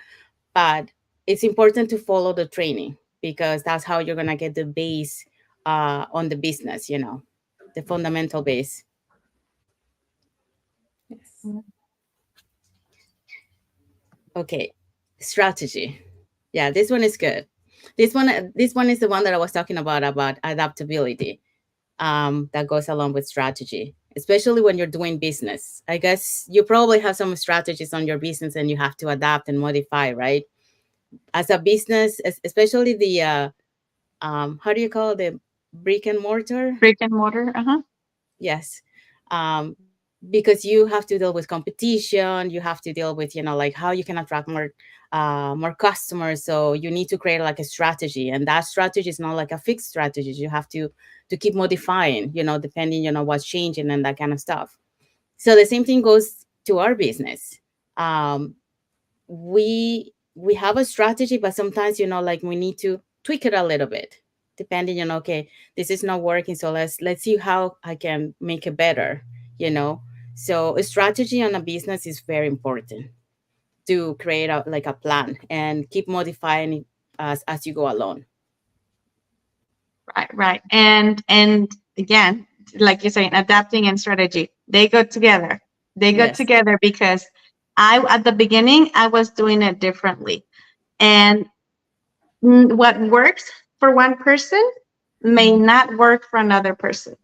But it's important to follow the training, because that's how you're going to get the base on the business, the fundamental base.
Yes.
Okay. Strategy. Yeah, this one is good. This one is the one that I was talking about adaptability, that goes along with strategy, especially when you're doing business. I guess you probably have some strategies on your business and you have to adapt and modify, right? As a business, especially how do you call it, the brick and mortar?
Brick and mortar. Uh-huh.
Yes. Because you have to deal with competition, you have to deal with, like how you can attract more customers. So you need to create like a strategy, and that strategy is not like a fixed strategy. You have to keep modifying, depending, what's changing and that kind of stuff. So the same thing goes to our business. um, we have a strategy, but sometimes, like we need to tweak it a little bit, depending, okay, this is not working, so let's see how I can make it better, you know so a strategy on a business is very important, to create like a plan and keep modifying it as you go along.
Right, right. And again, like you're saying, adapting and strategy, they go together. They go
Yes.
together because at the beginning, I was doing it differently. And what works for one person may not work for another person.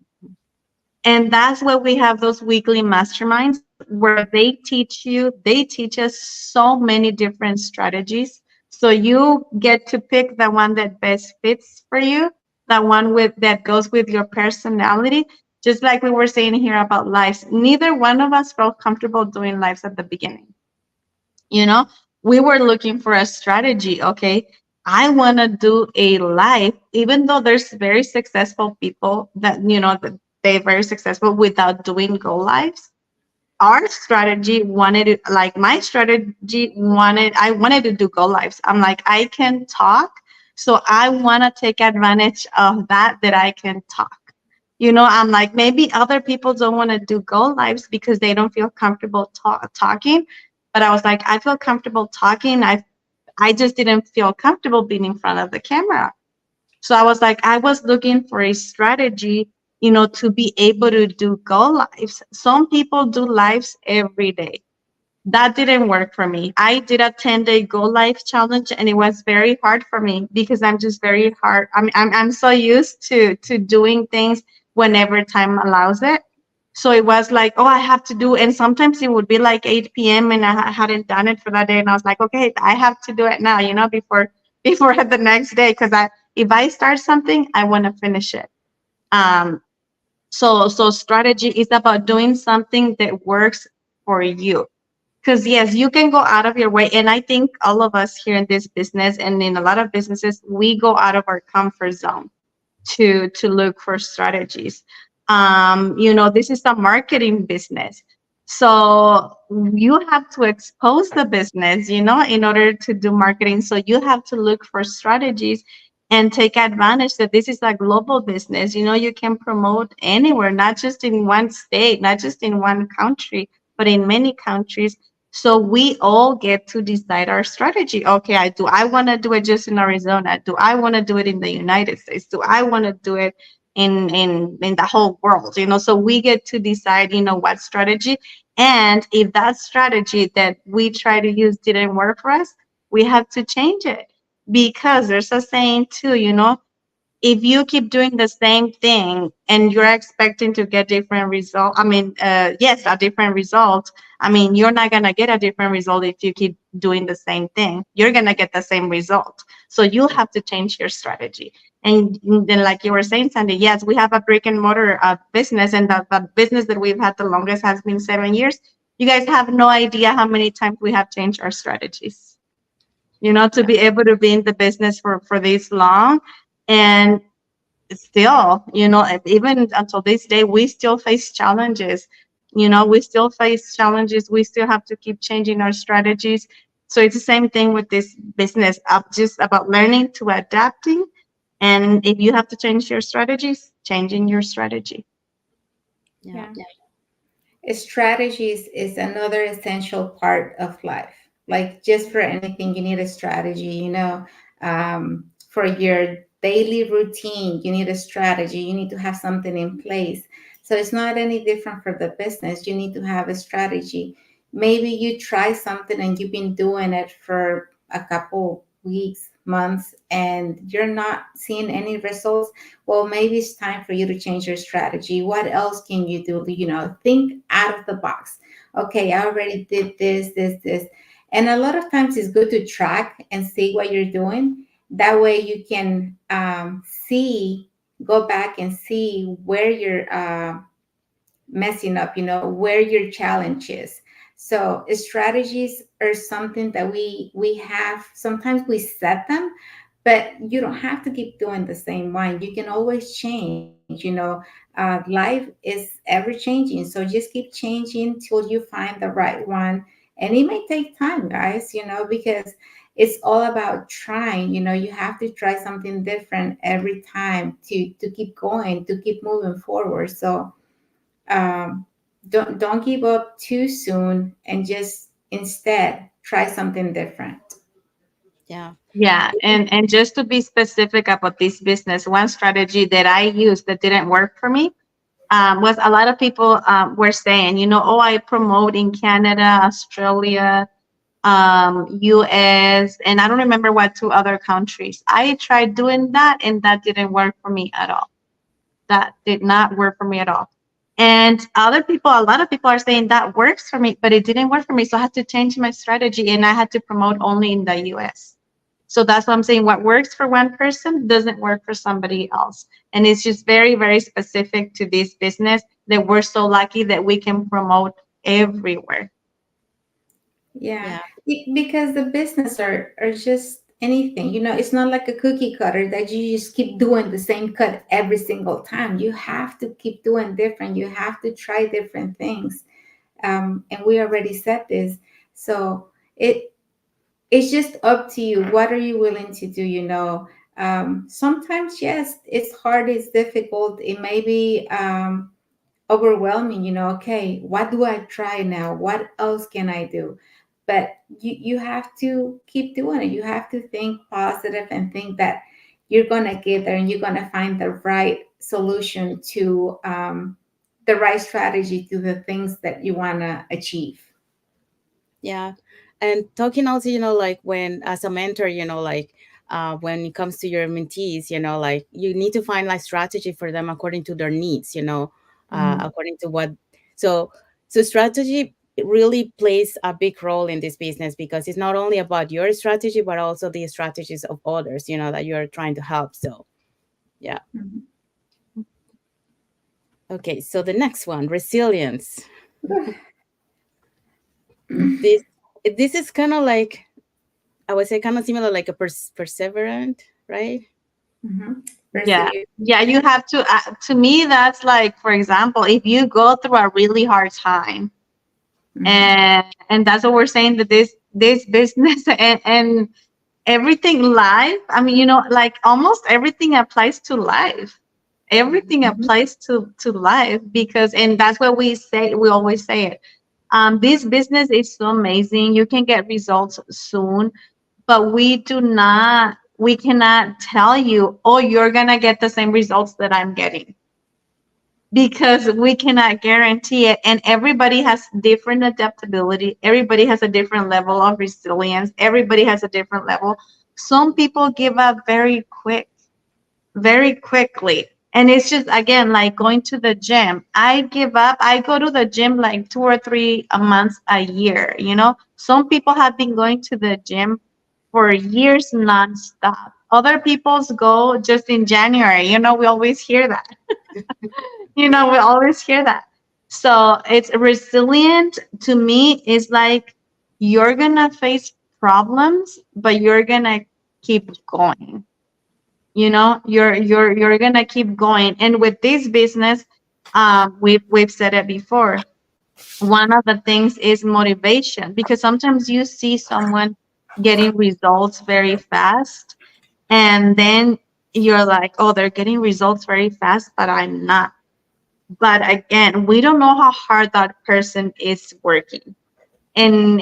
And that's why we have those weekly masterminds where they teach us so many different strategies. So you get to pick the one that best fits for you, the one with that goes with your personality. Just like we were saying here about lives, neither one of us felt comfortable doing lives at the beginning. You know, we were looking for a strategy. Okay, I want to do a live, even though there's very successful people that, that they're very successful without doing go lives. Our strategy wanted to, like my strategy wanted, I wanted to do go lives. I'm like, I can talk. So I want to take advantage of that I can talk. I'm like, maybe other people don't want to do go lives because they don't feel comfortable talking. But I was like, I feel comfortable talking. I just didn't feel comfortable being in front of the camera. So I was like, I was looking for a strategy, to be able to do go lives. Some people do lives every day. That didn't work for me. I did a 10-day go live challenge and it was very hard for me because I'm just very hard. I'm so used to doing things whenever time allows it. So it was like, oh, I have to do, and sometimes it would be like 8 p.m. and I hadn't done it for that day. And I was like, okay, I have to do it now, before the next day. Because if I start something, I want to finish it. Um, so strategy is about doing something that works for you. Because yes, you can go out of your way. And I think all of us here in this business and in a lot of businesses, we go out of our comfort zone to look for strategies. This is a marketing business. So you have to expose the business, in order to do marketing. So you have to look for strategies and take advantage that this is a global business. You can promote anywhere, not just in one state, not just in one country, but in many countries. So we all get to decide our strategy. Okay, I want to do it just in Arizona? Do I want to do it in the United States? Do I want to do it in the whole world? So we get to decide, what strategy. And if that strategy that we try to use didn't work for us, we have to change it. Because there's a saying too, if you keep doing the same thing and you're expecting to get different result, yes, a different result. You're not going to get a different result if you keep doing the same thing. You're going to get the same result. So you have to change your strategy. And then, like you were saying, Sandy, yes, we have a brick and mortar business, and the business that we've had the longest has been 7 years. You guys have no idea how many times we have changed our strategies, to
Yeah.
be able to be in the business for this long. And still, even until this day, we still face challenges. We still have to keep changing our strategies. So it's the same thing with this business, just about learning to adapting. And if you have to change your strategies, changing your strategy.
Yeah.
Yeah. Strategies is another essential part of life. Like just for anything, you need a strategy, for your daily routine, you need a strategy, you need to have something in place. So it's not any different for the business. You need to have a strategy. Maybe you try something and you've been doing it for a couple weeks, months, and you're not seeing any results. Well, maybe it's time for you to change your strategy. What else can you do? Think out of the box. Okay, I already did this. And a lot of times it's good to track and see what you're doing. That way you can go back and see where you're messing up, where your challenge is. So strategies are something that we have. Sometimes we set them, but you don't have to keep doing the same one. You can always change. Life is ever changing, so just keep changing till you find the right one. And it may take time, guys, because it's all about trying. You have to try something different every time to keep going, to keep moving forward. So um, don't give up too soon, and just instead try something different.
Yeah.
Yeah, and just to be specific about this business, one strategy that I used that didn't work for me was a lot of people were saying, oh, I promote in Canada, Australia, US, and I don't remember what two other countries. I tried doing that, and that didn't work for me at all. That did not work for me at all. And other people, a lot of people are saying that works for me, but it didn't work for me. So I had to change my strategy, and I had to promote only in the US. So that's what I'm saying. What works for one person doesn't work for somebody else. And it's just very, very specific to this business that we're so lucky that we can promote everywhere.
Yeah,
Yeah.
because the business are just anything. It's not like a cookie cutter that you just keep doing the same cut every single time. You have to keep doing different. You have to try different things. And we already said this. So it's just up to you. What are you willing to do? Sometimes, yes, it's hard, it's difficult, it may be overwhelming. Okay, what do I try now? What else can I do? But you have to keep doing it. You have to think positive and think that you're going to get there, and you're going to find the right solution to the right strategy to the things that you want to achieve.
Yeah. And talking also, like when as a mentor, like when it comes to your mentees, like you need to find like strategy for them according to their needs,
Mhm.
according to what. So, so strategy really plays a big role in this business because it's not only about your strategy, but also the strategies of others, that you're trying to help. So, yeah.
Mhm.
Okay. So the next one, resilience. This, this is kind of like, I would say kind of similar like a perseverant, right?
Mhm.
Yeah.
Pursue.
Yeah, you have to me, that's like, for example, if you go through a really hard time,
Mhm.
and that's what we're saying, that this business and everything life, I mean, like almost everything applies to life. Everything
Mhm.
applies to life, because, and that's what we say, we always say it. This business is so amazing. You can get results soon, but we cannot tell you, oh, you're gonna get the same results that I'm getting, because we cannot guarantee it. And everybody has different adaptability, everybody has a different level of resilience, everybody has a different level. Some people give up very quickly, and it's just, again, like going to the gym. I give up, I go to the gym like 2 or 3 months a year. Some people have been going to the gym for years nonstop. Other people's go just in January. We always hear that. We always hear that. So it's resilient to me is like, you're gonna face problems, but you're gonna keep going. You're gonna keep going. And with this business, we've said it before. One of the things is motivation, because sometimes you see someone getting results very fast, and then you're like, oh, they're getting results very fast, but I'm not. But again, we don't know how hard that person is working. And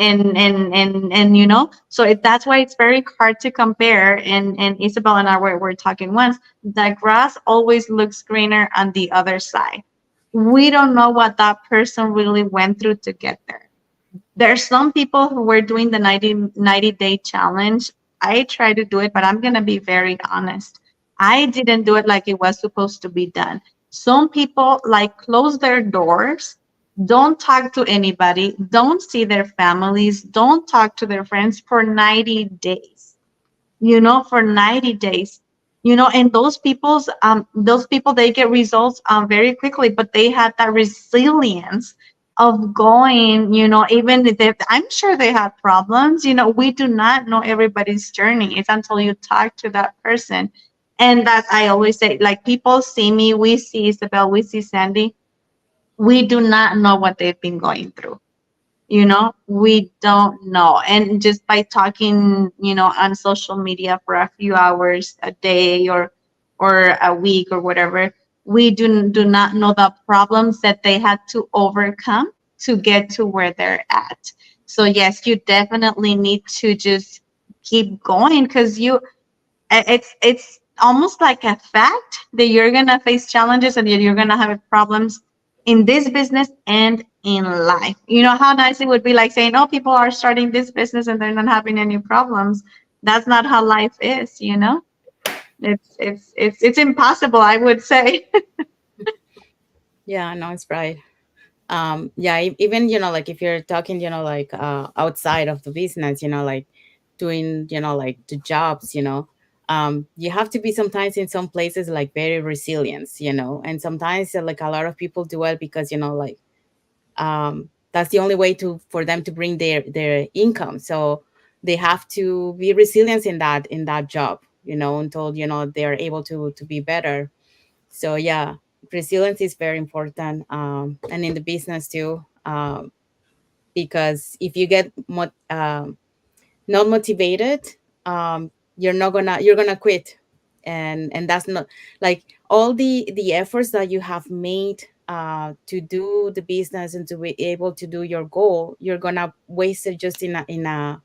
so that's why it's very hard to compare. And Isabel and I were talking once, the grass always looks greener on the other side. We don't know what that person really went through to get there. There's some people who were doing the 90-day challenge. I tried to do it, but I'm going to be very honest. I didn't do it like it was supposed to be done. Some people like close their doors, don't talk to anybody, don't see their families, don't talk to their friends for 90 days. for 90 days. And those people, they get results very quickly, but they had that resilience of going, even if I'm sure they had problems. We do not know everybody's journey. It's until you talk to that person. And that I always say, like, people see me, we see Isabel, we see Sandy, we do not know what they've been going through. We don't know. And just by talking, on social media for a few hours a day, or a week or whatever, we do not know the problems that they had to overcome to get to where they're at. So yes, you definitely need to just keep going, because it's almost like a fact that you're gonna face challenges and that you're gonna have problems in this business and in life. How nice it would be, like, saying, "Oh, people are starting this business and they're not having any problems." That's not how life is. It's impossible, I would say.
Yeah, no, it's right. Yeah, even, like if you're talking, like outside of the business, like doing, like the jobs, you have to be sometimes in some places like very resilient, and sometimes like a lot of people do it because, like that's the only way to for them to bring their income. So they have to be resilient in that job, until they're able to be better. So yeah, resilience is very important, and in the business too, because if you get not motivated, you're gonna quit, and that's not like all the efforts that you have made to do the business and to be able to do your goal, you're gonna waste it just in a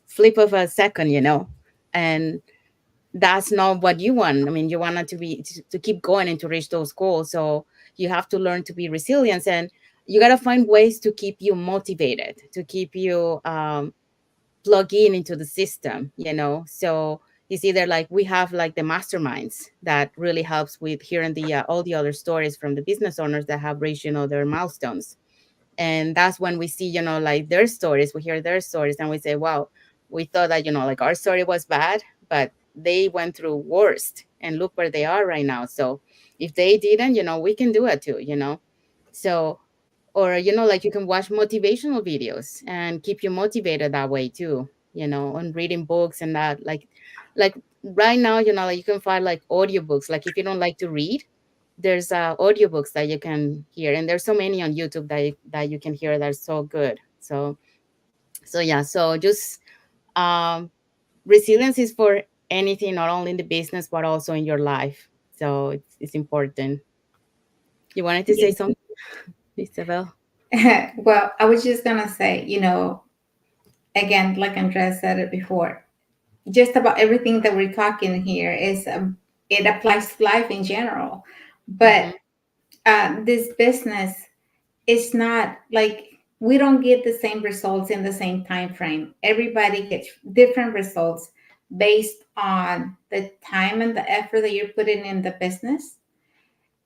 flip of a second, and that's not what you want. I mean, you want it to keep going and to reach those goals. So you have to learn to be resilient, and you got to find ways to keep you motivated, to keep you plug in into the system, so it's either like we have like the masterminds that really helps with hearing the all the other stories from the business owners that have reached, their milestones. And that's when we see, like their stories, we hear their stories, and we say, wow, we thought that, like our story was bad, but they went through worst, and look where they are right now. So if they didn't, we can do it too, so, or like you can watch motivational videos and keep you motivated that way too, and reading books and that, like right now, like you can find like audiobooks, like if you don't like to read, there's audiobooks that you can hear, and there's so many on YouTube that you can hear that are so good. So yeah, so just um resilience is for anything, not only in the business but also in your life. So it's important. You wanted to say something, Isabel?
Well, I was just gonna say, again, like Andrea said it before, just about everything that we're talking here is it applies to life in general. But
Mm-hmm.
this business is not like we don't get the same results in the same time frame. Everybody gets different results based on the time and the effort that you're putting in the business.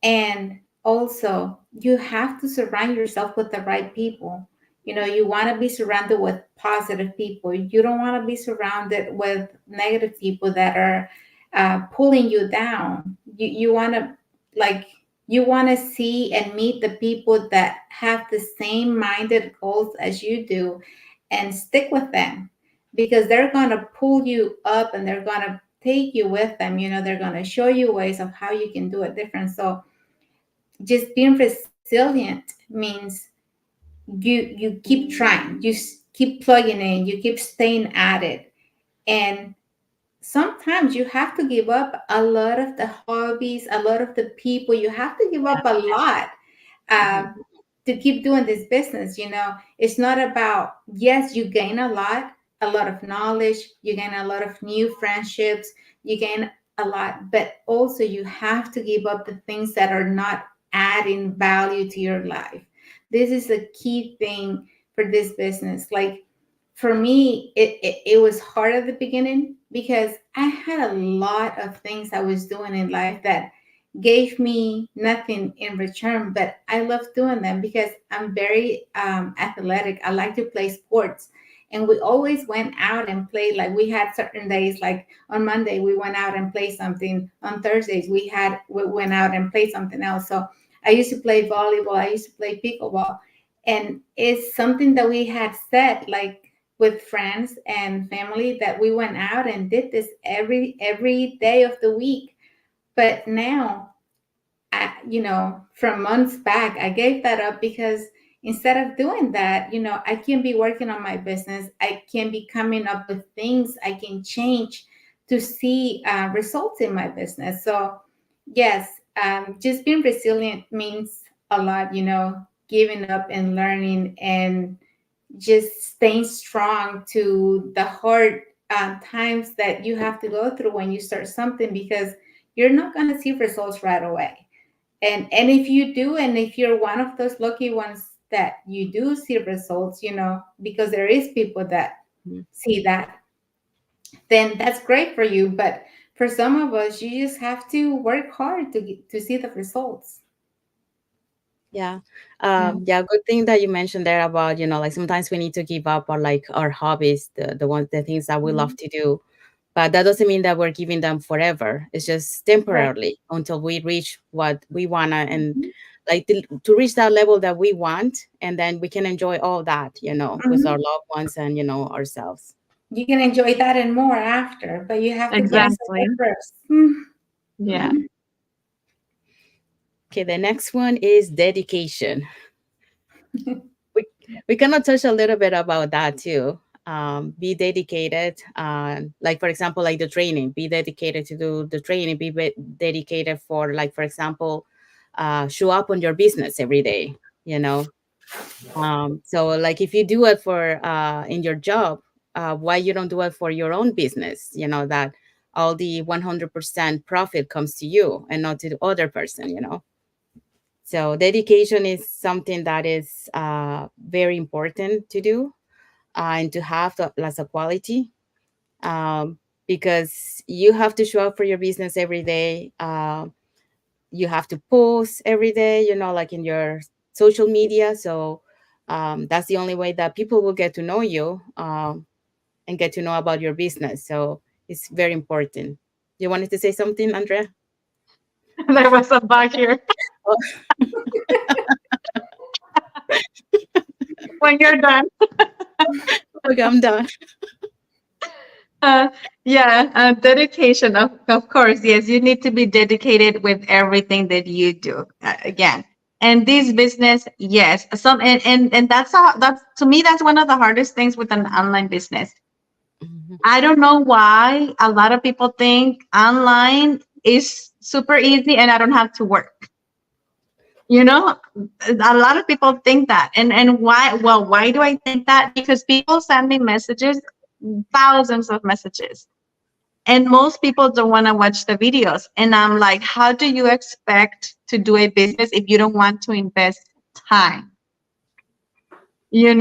And also, you have to surround yourself with the right people. You want to be surrounded with positive people. You don't want to be surrounded with negative people that are pulling you down. You want to, like, you want to see and meet the people that have the same minded goals as you do, and stick with them, because they're going to pull you up and they're going to take you with them. They're going to show you ways of how you can do it different. So just being resilient means you keep trying, keep plugging in, you keep staying at it. And sometimes you have to give up a lot of the hobbies, a lot of the people. You have to give up a lot
Mm-hmm.
uh, to keep doing this business. It's not about, yes, you gain a lot of knowledge, you gain a lot of new friendships, you gain a lot, but also you have to give up the things that are not adding value to your life. This is a key thing for this business. Like, for me, it was hard at the beginning because I had a lot of things I was doing in life that gave me nothing in return, but I love doing them because I'm very athletic. I like to play sports. And we always went out and played. Like we had certain days, like on Monday we went out and played something. On Thursdays we went out and played something else. So I used to play volleyball. I used to play pickleball, and it's something that we had set, like with friends and family, that we went out and did this every day of the week. But now, from months back, I gave that up because instead of doing that, I can be working on my business. I can be coming up with things I can change to see results in my business. So, yes, just being resilient means a lot, giving up and learning and just staying strong to the hard times that you have to go through when you start something, because you're not going to see results right away. And if you do, and if you're one of those lucky ones that you do see results, because there is people that
Mhm.
see that, then that's great for you. But for some of us, you just have to work hard to see the results.
Yeah.
Yeah.
Yeah, good thing that you mentioned there about, like sometimes we need to give up our like our hobbies, the things that we love
Mhm.
to do. But that doesn't mean that we're giving them forever. It's just
Right.
temporarily until we reach what we wanna, and
Mhm.
like to reach that level that we want, and then we can enjoy all that, with our
Mhm.
loved ones and ourselves.
You can enjoy that and more after, but you have to put in
Yes.
some
Exactly.
work first. Mhm.
Yeah.
Okay, the next one is dedication. we we cannot touch a little bit about that too. Be dedicated, like for example, like the training, be dedicated to do the training, dedicated for, like for example, show up on your business every day, so like if you do it for in your job, why you don't do it for your own business, that all the 100% profit comes to you and not to the other person. So dedication is something that is very important to do, and to have as a quality, um, because you have to show up for your business every day. You have to post every day, like in your social media. So that's the only way that people will get to know you, and get to know about your business. So it's very important. You wanted to say something, Andrea?
There was a bug here.
Oh,
When you're done.
okay, I'm done.
Uh, yeah, dedication, of course. Yes, you need to be dedicated with everything that you do. Again, and this business, yes, and that's to me that's one of the hardest things with an online business.
Mhm.
I don't know why a lot of people think online is super easy and I don't have to work. You know, a lot of people think that, and why? Well, why do I think that? Because people send me messages, thousands of messages, and most people don't want to watch the videos. And I'm like, how do you expect to do a business if you don't want to invest time?
Yeah.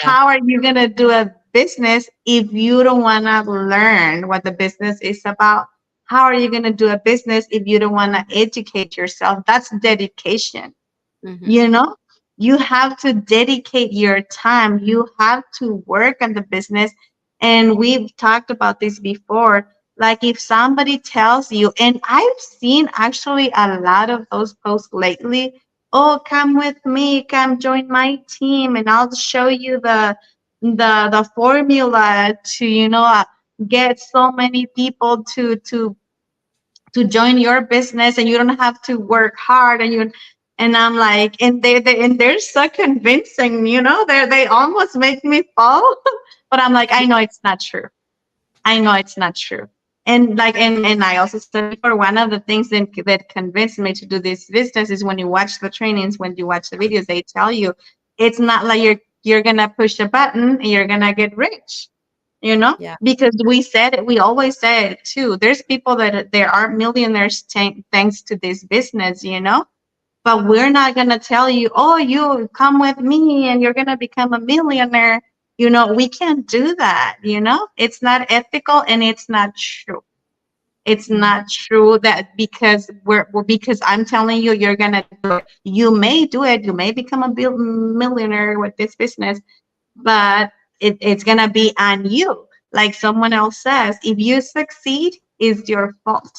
How are you going to do a business if you don't want to learn what the business is about? How are you going to do a business if you don't want to educate yourself? That's dedication.
Hmm.
you know you have to dedicate your time. You have to work on the business, and we've talked about this before. Like if somebody tells you, and I've seen actually a lot of those posts lately, oh, come with me, come join my team, and I'll show you the formula to get so many people to join your business, and you don't have to work hard, and I'm like, and they're so convincing, they almost make me fall. But I'm like, I know it's not true. I know it's not true. And like, and I also said before, one of the things that convinced me to do this business is when you watch the trainings, when you watch the videos, they tell you it's not like you're gonna push a button and you're gonna get rich,
Yeah.
because we always said too, there's people that there are millionaires thanks to this business, but we're not going to tell you, oh, you come with me and you're going to become a millionaire. We can't do that. It's not ethical and it's not true. It's
Mhm.
not true that because I'm telling you you're going to do it. You may do it. You may become a millionaire with this business, but it's gonna be on you. Like someone else says, if you succeed, it's your fault.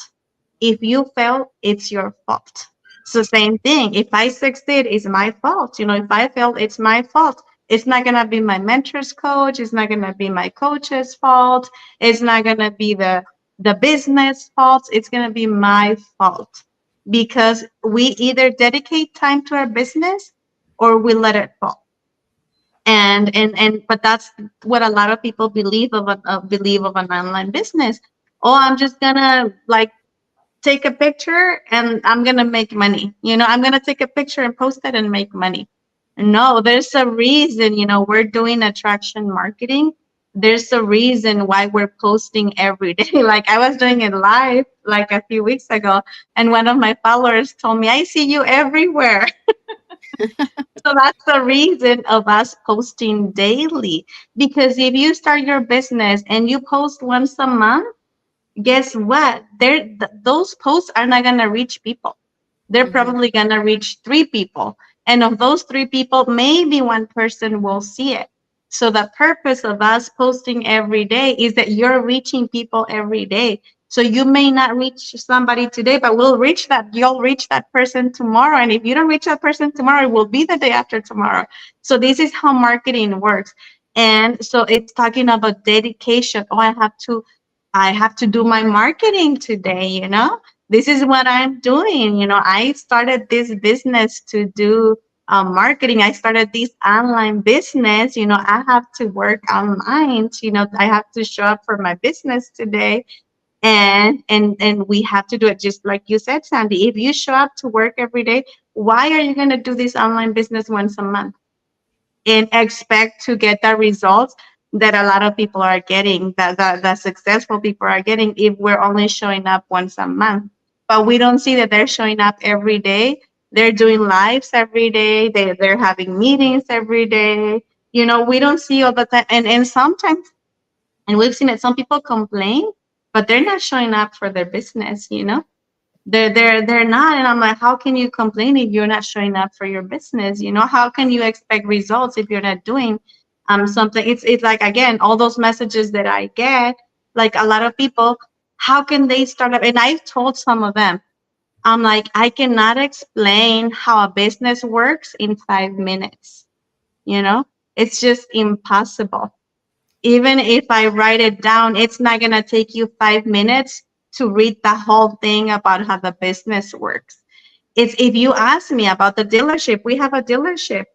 If you fail, it's your fault. So same thing. If I succeed, it's my fault. If I fail, it's my fault. It's not gonna be my mentor's coach. It's not gonna be my coach's fault. It's not gonna be the business fault. It's gonna be my fault because we either dedicate time to our business or we let it fall. And but that's what a lot of people believe of an online business. Oh, I'm just gonna like take a picture and I'm gonna make money. I'm gonna take a picture and post it and make money. No, there's a reason. We're doing attraction marketing. There's a reason why we're posting every day. Like I was doing it live like a few weeks ago, and one of my followers told me, "I see you everywhere." So that's the reason of us posting daily. Because if you start your business and you post once a month, guess what? Those posts are not gonna reach people. They're
Mhm.
probably gonna reach 3 people. And of those 3 people, maybe one person will see it. So the purpose of us posting every day is that you're reaching people every day. So you may not reach somebody today, but you'll reach that person tomorrow. And if you don't reach that person tomorrow, it will be the day after tomorrow. So this is how marketing works. And so it's talking about dedication. Oh, I have to do my marketing today. This is what I'm doing. I started this business to do marketing. I started this online business. I have to work online. I have to show up for my business today. And we have to do it just like you said, Sandy. If you show up to work every day, why are you going to do this online business once a month and expect to get the results that a lot of people are getting, that successful people are getting, if we're only showing up once a month? But we don't see that they're showing up every day. They're doing lives every day. They're having meetings every day. We don't see all the time. And sometimes, and we've seen that some people complain, but they're not showing up for their business. They're not. And I'm like, how can you complain if you're not showing up for your business? How can you expect results if you're not doing something? It's like, again, all those messages that I get, like a lot of people, how can they start up? And I've told some of them, I'm like, I cannot explain how a business works in 5 minutes. you know it's just impossible. Even if I write it down, it's not going to take you 5 minutes to read the whole thing about how the business works. It's, if you ask me about the dealership, we have a dealership.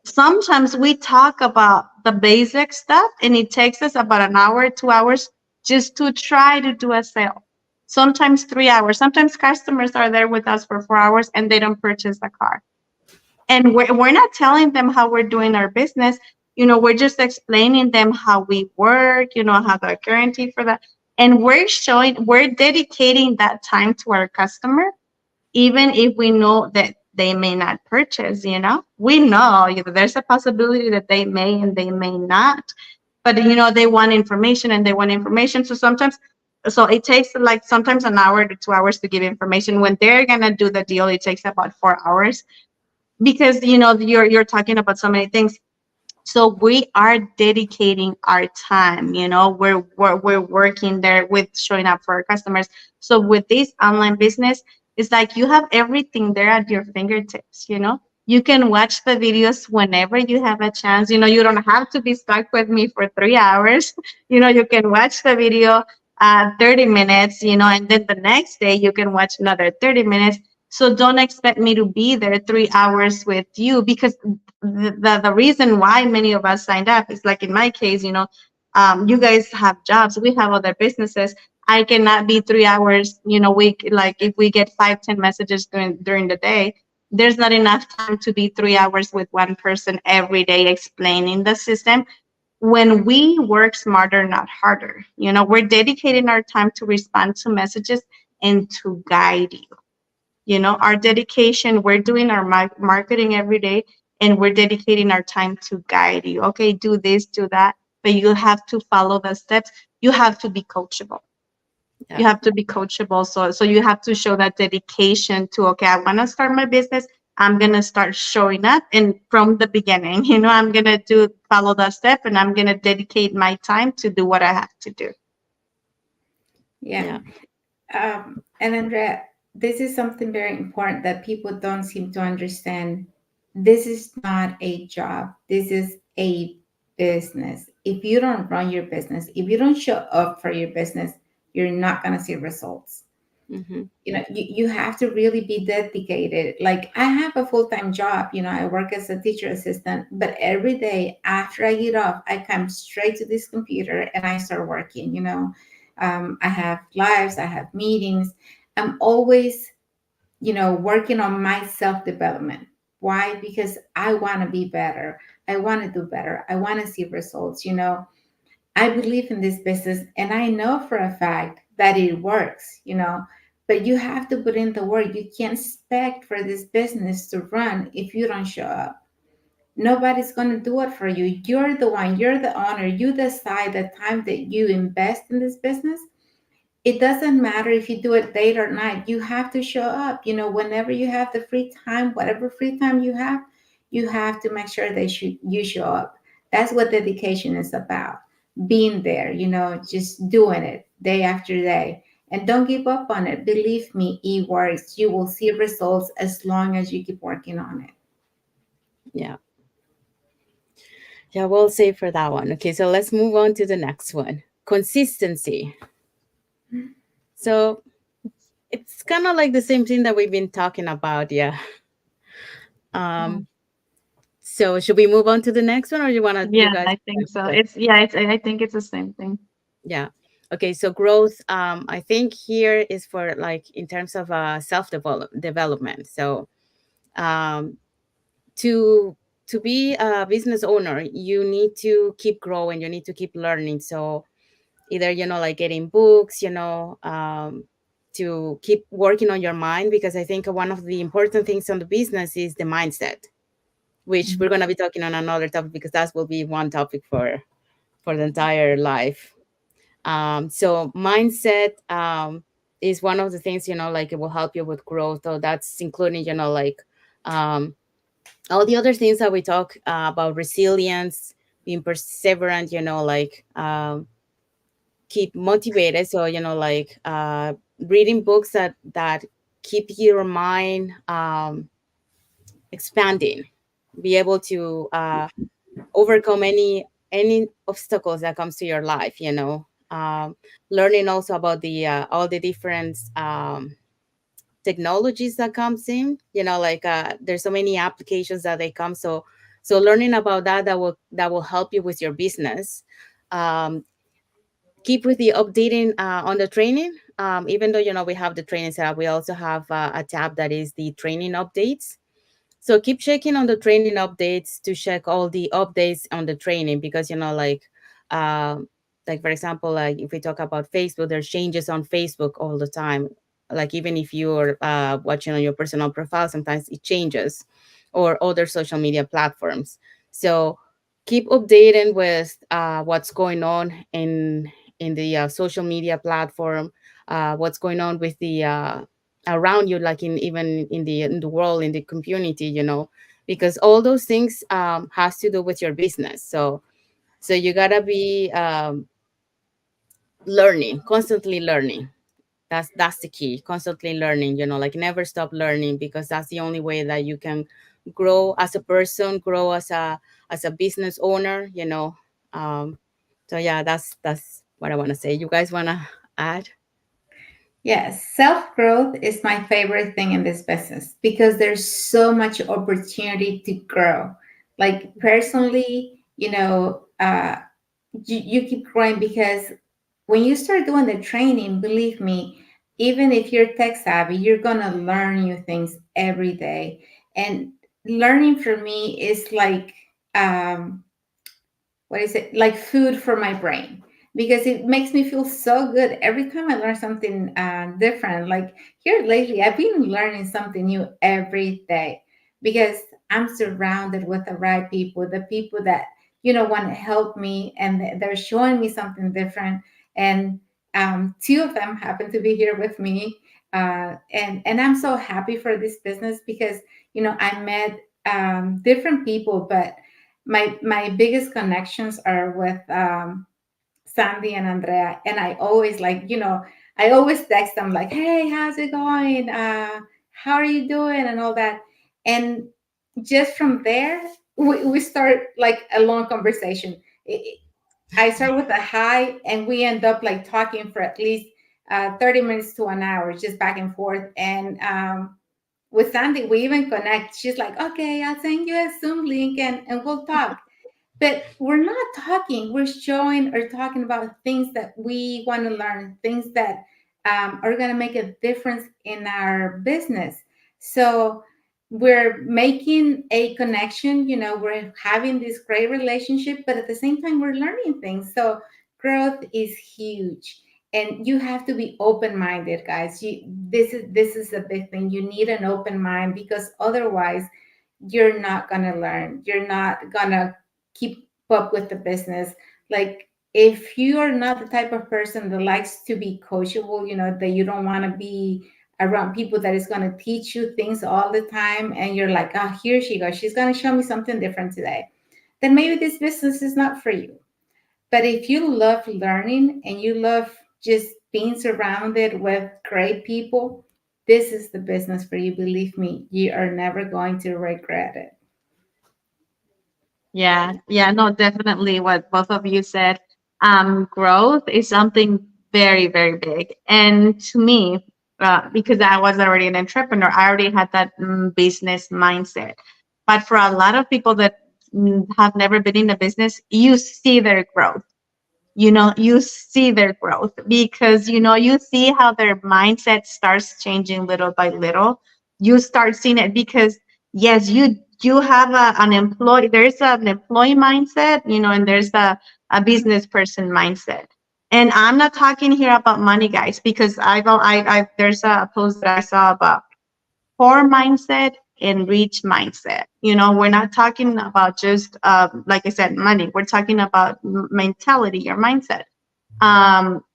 Sometimes we talk about the basic stuff and it takes us about an hour, 2 hours just to try to do a sale. Sometimes 3 hours. Sometimes customers are there with us for 4 hours and they don't purchase the car. And we're not telling them how we're doing our business. We're just explaining them how we work, how the guarantee for that. And we're dedicating that time to our customer, even if we know that they may not purchase. We know, there's a possibility that they may and they may not. But they want information and they want information. So it takes like sometimes an hour to 2 hours to give information. When they're gonna do the deal, it takes about 4 hours, because you're talking about so many things. So we are dedicating our time. We're working there with showing up for our customers. So with this online business, it's like you have everything there at your fingertips. You can watch the videos whenever you have a chance. You don't have to be stuck with me for 3 hours. You can watch the video 30 minutes, and then the next day you can watch another 30 minutes. So don't expect me to be there 3 hours with you, because the reason why many of us signed up is, like in my case, you guys have jobs, we have other businesses. I cannot be 3 hours, like if we get 5-10 messages during the day, there's not enough time to be 3 hours with one person every day explaining the system. When we work smarter, not harder, we're dedicating our time to respond to messages and to guide you. Our dedication, we're doing our marketing every day, and we're dedicating our time to guide you. Okay, do this, do that, but you have to follow the steps. You have to be coachable.
Yeah.
You have to be coachable. So you have to show that dedication to, okay, I want to start my business. I'm gonna start showing up, and from the beginning, I'm gonna do follow that step, and I'm gonna dedicate my time to do what I have to do.
Yeah.
Yeah.
And Andrea, this is something very important that people don't seem to understand. This is not a job. This is a business. If you don't run your business, if you don't show up for your business, you're not going to see results.
Mm-hmm.
You have to really be dedicated. Like, I have a full-time job. I work as a teacher assistant, but every day after I get off, I come straight to this computer and I start working. I have lives, I have meetings. I'm always working on my self-development. Why? Because I want to be better. I want to do better. I want to see results. I believe in this business and I know for a fact that it works. But you have to put in the work. You can't expect for this business to run if you don't show up. Nobody's going to do it for you. You're the one, you're the owner. You decide the time that you invest in this business. It doesn't matter if you do it late or night. You have to show up. Whenever you have the free time, whatever free time you have to make sure that you show up. That's what dedication is about. Being there, just doing it day after day. And don't give up on it. Believe me, it works. You will see results as long as you keep working on it.
Yeah. Yeah, we'll save for that one. Okay, so let's move on to the next one. Consistency. So it's kind of like the same thing that we've been talking about. Yeah.
Yeah,
Um, so should we move on to the next one, or you
yeah,
guys?
I think so. I think it's the same thing.
Yeah. Okay. So growth, I think here is for like in terms of self development. So um, to to be a business owner, you need to keep growing. You need to keep learning. So either like getting books, to keep working on your mind, because I think one of the important things on the business is the mindset, which we're
Mhm.
going to be talking on another topic, because that will be one topic for the entire life. So mindset is one of the things, like it will help you with growth. So that's including, like um, all the other things that we talk about: resilience, being perseverant, like keep motivated. So, like reading books that keep your mind expanding, be able to overcome any obstacles that comes to your life, learning also about the all the different technologies that comes in, like there's so many applications that they come. So learning about that will help you with your business. um, Keep with the updating on the training. Even though we have the training set up, we also have a tab that is the training updates. So keep checking on the training updates to check all the updates on the training, because like for example, like if we talk about Facebook, there's changes on Facebook all the time. Like even if you're watching on your personal profile, sometimes it changes, or other social media platforms. So keep updating with what's going on in the social media platform, what's going on with the around you, like in even in the world, in the community, because all those things has to do with your business. So you gotta be learning, constantly learning. That's the key, constantly learning, like never stop learning, because that's the only way that you can grow as a person, grow as a business owner. So yeah, that's what I want to say. You guys want to add?
Yes, self growth is my favorite thing in this business because there's so much opportunity to grow. Like, personally, you keep growing because when you start doing the training, believe me, even if you're tech savvy, you're going to learn new things every day. And learning for me is like, what is it, like food for my brain, because it makes me feel so good every time I learn something different. Like, here lately I've been learning something new every day because I'm surrounded with the right people, the people that want to help me, and they're showing me something different. And two of them happen to be here with me, And I'm so happy for this business because I met different people, but my biggest connections are with Sandy and Andrea, and I always I always text them like, "Hey, how's it going? How are you doing?" and all that. And just from there, we start like a long conversation. I start with a hi, and we end up like talking for at least 30 minutes to an hour, just back and forth. And with Sandy, we even connect. She's like, "Okay, I'll send you a Zoom link, and we'll talk." But we're not talking, we're showing or talking about things that we want to learn, things that are going to make a difference in our business. So we're making a connection, we're having this great relationship, but at the same time we're learning things. So growth is huge, and you have to be open-minded, guys. This is a big thing. You need an open mind, because otherwise you're not going to learn, you're not going to keep up with the business. Like, if you are not the type of person that likes to be coachable, that you don't want to be around people that is going to teach you things all the time, and you're like, oh, here she goes, she's going to show me something different today, then maybe this business is not for you. But if you love learning and you love just being surrounded with great people, this is the business for you. Believe me, you are never going to regret it.
Yeah, yeah, no, definitely what both of you said. Growth is something very, very big. And to me, because I was already an entrepreneur, I already had that business mindset. But for a lot of people that have never been in a business, you see their growth. You see their growth because you see how their mindset starts changing little by little. You start seeing it because yes, you have an employee, there's an employee mindset, and there's a business person mindset. And I'm not talking here about money, guys, because I there's a post that I saw about poor mindset and rich mindset. We're not talking about just like I said, money. We're talking about mentality, your mindset.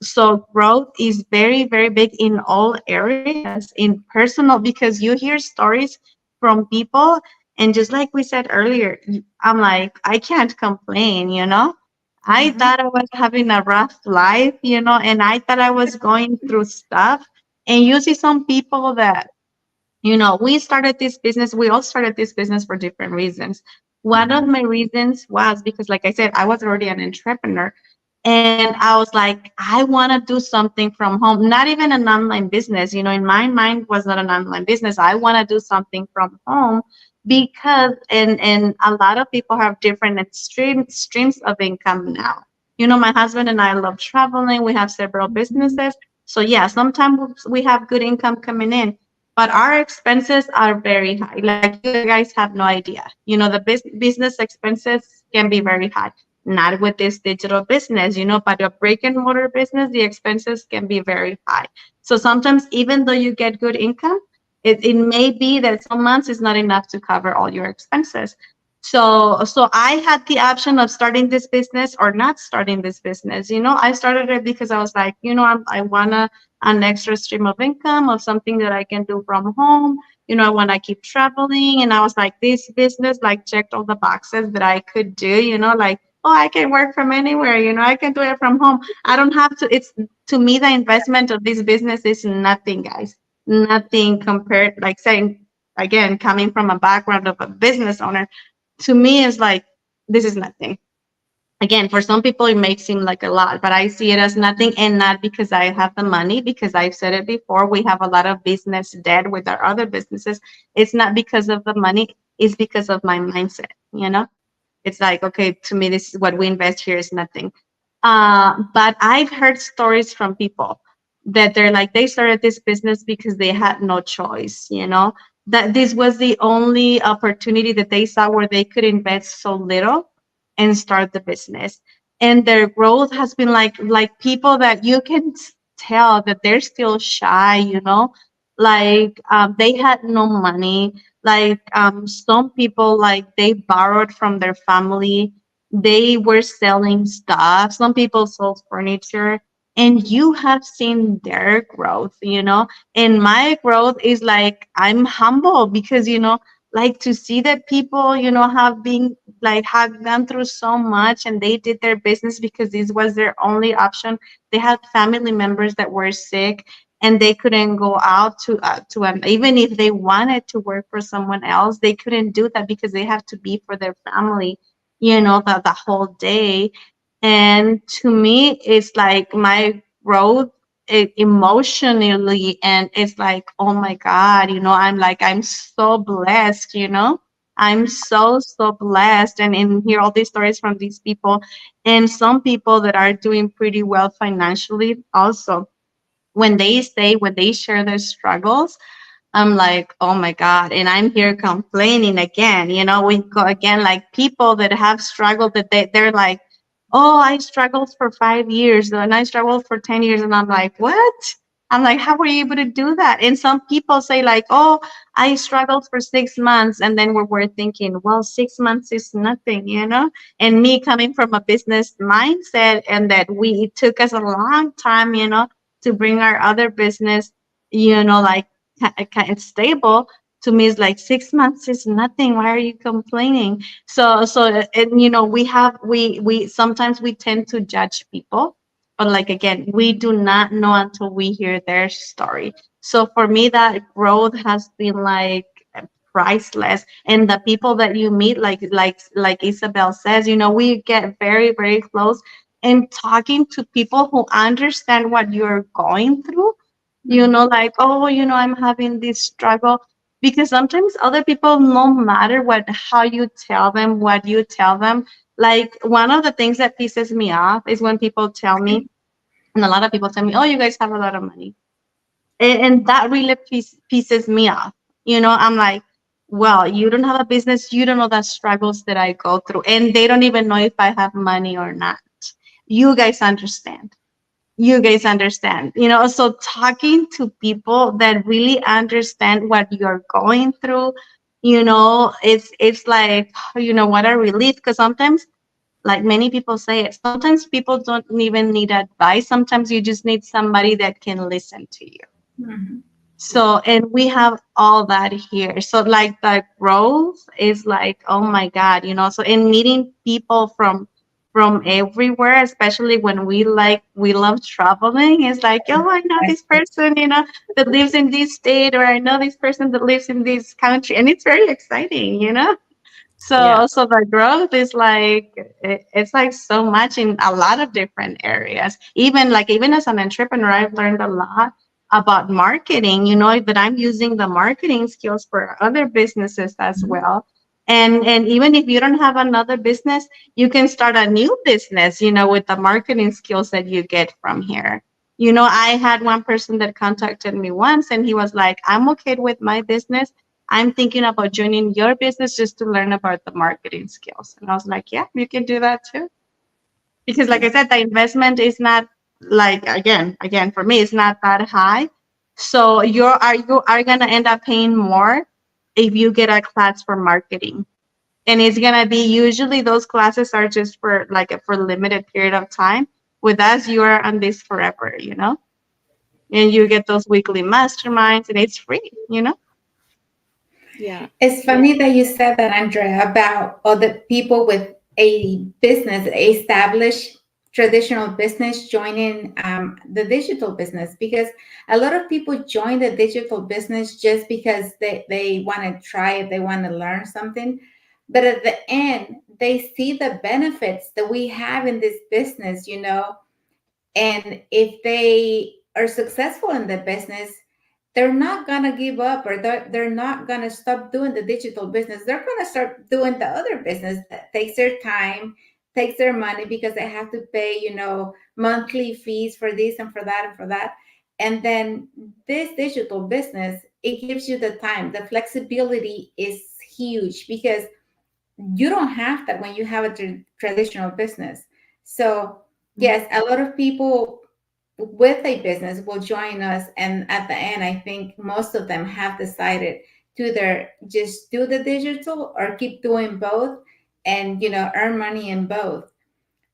So growth is very, very big in all areas, in personal, because you hear stories from people, and just like we said earlier, I'm like, I can't complain. I
Mm-hmm.
thought I was having a rough life, and I thought I was going through stuff. And you see some people that we started this business, we all started this business for different reasons. One of my reasons was because, like I said, I was already an entrepreneur. And I was like, I want to do something from home, not even an online business. In my mind was not an online business. I want to do something from home because, and a lot of people have different streams of income now. My husband and I love traveling. We have several businesses. So yeah, sometimes we have good income coming in, but our expenses are very high. Like, you guys have no idea. The business expenses can be very high. Not with this digital business, but a brick and mortar business, the expenses can be very high. So sometimes, even though you get good income, it may be that some months is not enough to cover all your expenses. So I had the option of starting this business or not starting this business. I started it because I was like, I want an extra stream of income of something that I can do from home. I want to keep traveling. And I was like, this business like checked all the boxes that I could do, like, oh, I can work from anywhere, I can do it from home. I don't have to, it's to me, the investment of this business is nothing, guys. Nothing compared, like saying, again, coming from a background of a business owner, to me is like, this is nothing. Again, for some people it may seem like a lot, but I see it as nothing. And not because I have the money, because I've said it before, we have a lot of business debt with our other businesses. It's not because of the money, it's because of my mindset. It's like, okay, to me, this is what we invest here is nothing. But I've heard stories from people that they're like, they started this business because they had no choice, that this was the only opportunity that they saw where they could invest so little and start the business. And their growth has been like people that you can tell that they're still shy, like they had no money. Like some people, like they borrowed from their family, they were selling stuff. Some people sold furniture. and you have seen their growth, and my growth is like I'm humble because, like to see that people, have been like have gone through so much and they did their business because this was their only option. They had family members that were sick and they couldn't go out to even if they wanted to work for someone else, they couldn't do that because they have to be for their family, the whole day. And to me, it's like my growth emotionally, and it's like, oh my God, I'm like, I'm so blessed, I'm so blessed. And hear all these stories from these people, and some people that are doing pretty well financially also. When they share their struggles, I'm like, oh my God. And I'm here complaining again. We go again, like people that have struggled, that they're like, oh, I struggled for 5 years and I struggled for 10 years. And I'm like, what? I'm like, how were you able to do that? And some people say, like, oh, I struggled for 6 months. And then we're thinking, well, 6 months is nothing, And me coming from a business mindset, and that it took us a long time, to bring our other business, like kind of stable. To me, it's like 6 months is nothing. Why are you complaining? So and we sometimes we tend to judge people, but like again, we do not know until we hear their story. So for me, that growth has been like priceless. And the people that you meet, like Isabel says, we get very, very close, and talking to people who understand what you're going through, like, oh, I'm having this struggle. Because sometimes other people, no matter how you tell them, what you tell them, like one of the things that pisses me off is when people tell me, and a lot of people tell me, oh, you guys have a lot of money. And that really pisses me off. I'm like, well, you don't have a business, you don't know the struggles that I go through, and they don't even know if I have money or not. You guys understand. So talking to people that really understand what you're going through, it's like, what a relief. Because sometimes, like many people say it, sometimes people don't even need advice. Sometimes you just need somebody that can listen to you.
Mhm.
So, and we have all that here. So, like, the growth is like, oh my God, So, in meeting people from everywhere, especially when we love traveling, it's like, oh, I know this person, that lives in this state, or I know this person that lives in this country, and it's very exciting.
Yeah.
So the growth is like, it's like so much in a lot of different areas. Even as an entrepreneur, I've learned a lot about marketing. That I'm using the marketing skills for other businesses as well. And even if you don't have another business, you can start a new business. With the marketing skills that you get from here. I had one person that contacted me once, and he was like, I'm okay with my business. I'm thinking about joining your business just to learn about the marketing skills. And I was like, yeah, you can do that too. Because like I said, the investment is not, like, again, for me, it's not that high. So you are gonna end up paying more if you get a class for marketing. And it's gonna be, usually those classes are just for like for a limited period of time. With us, you are on this forever. And you get those weekly masterminds, and it's free.
Yeah.
It's funny that you said that, Andrea, about other people with a business, established traditional business, joining the digital business, because a lot of people join the digital business just because they want to try it, they want to learn something. But at the end, they see the benefits that we have in this business, and if they are successful in the business, they're not going to give up, or they're not going to stop doing the digital business. They're going to start doing the other business that takes their time, takes their money, because they have to pay, monthly fees for this and for that and for that. And then this digital business, it gives you the time. The flexibility is huge, because you don't have that when you have a traditional business. So yes, a lot of people with a business will join us, and at the end, I think most of them have decided to either just do the digital or keep doing both, and earn money in both.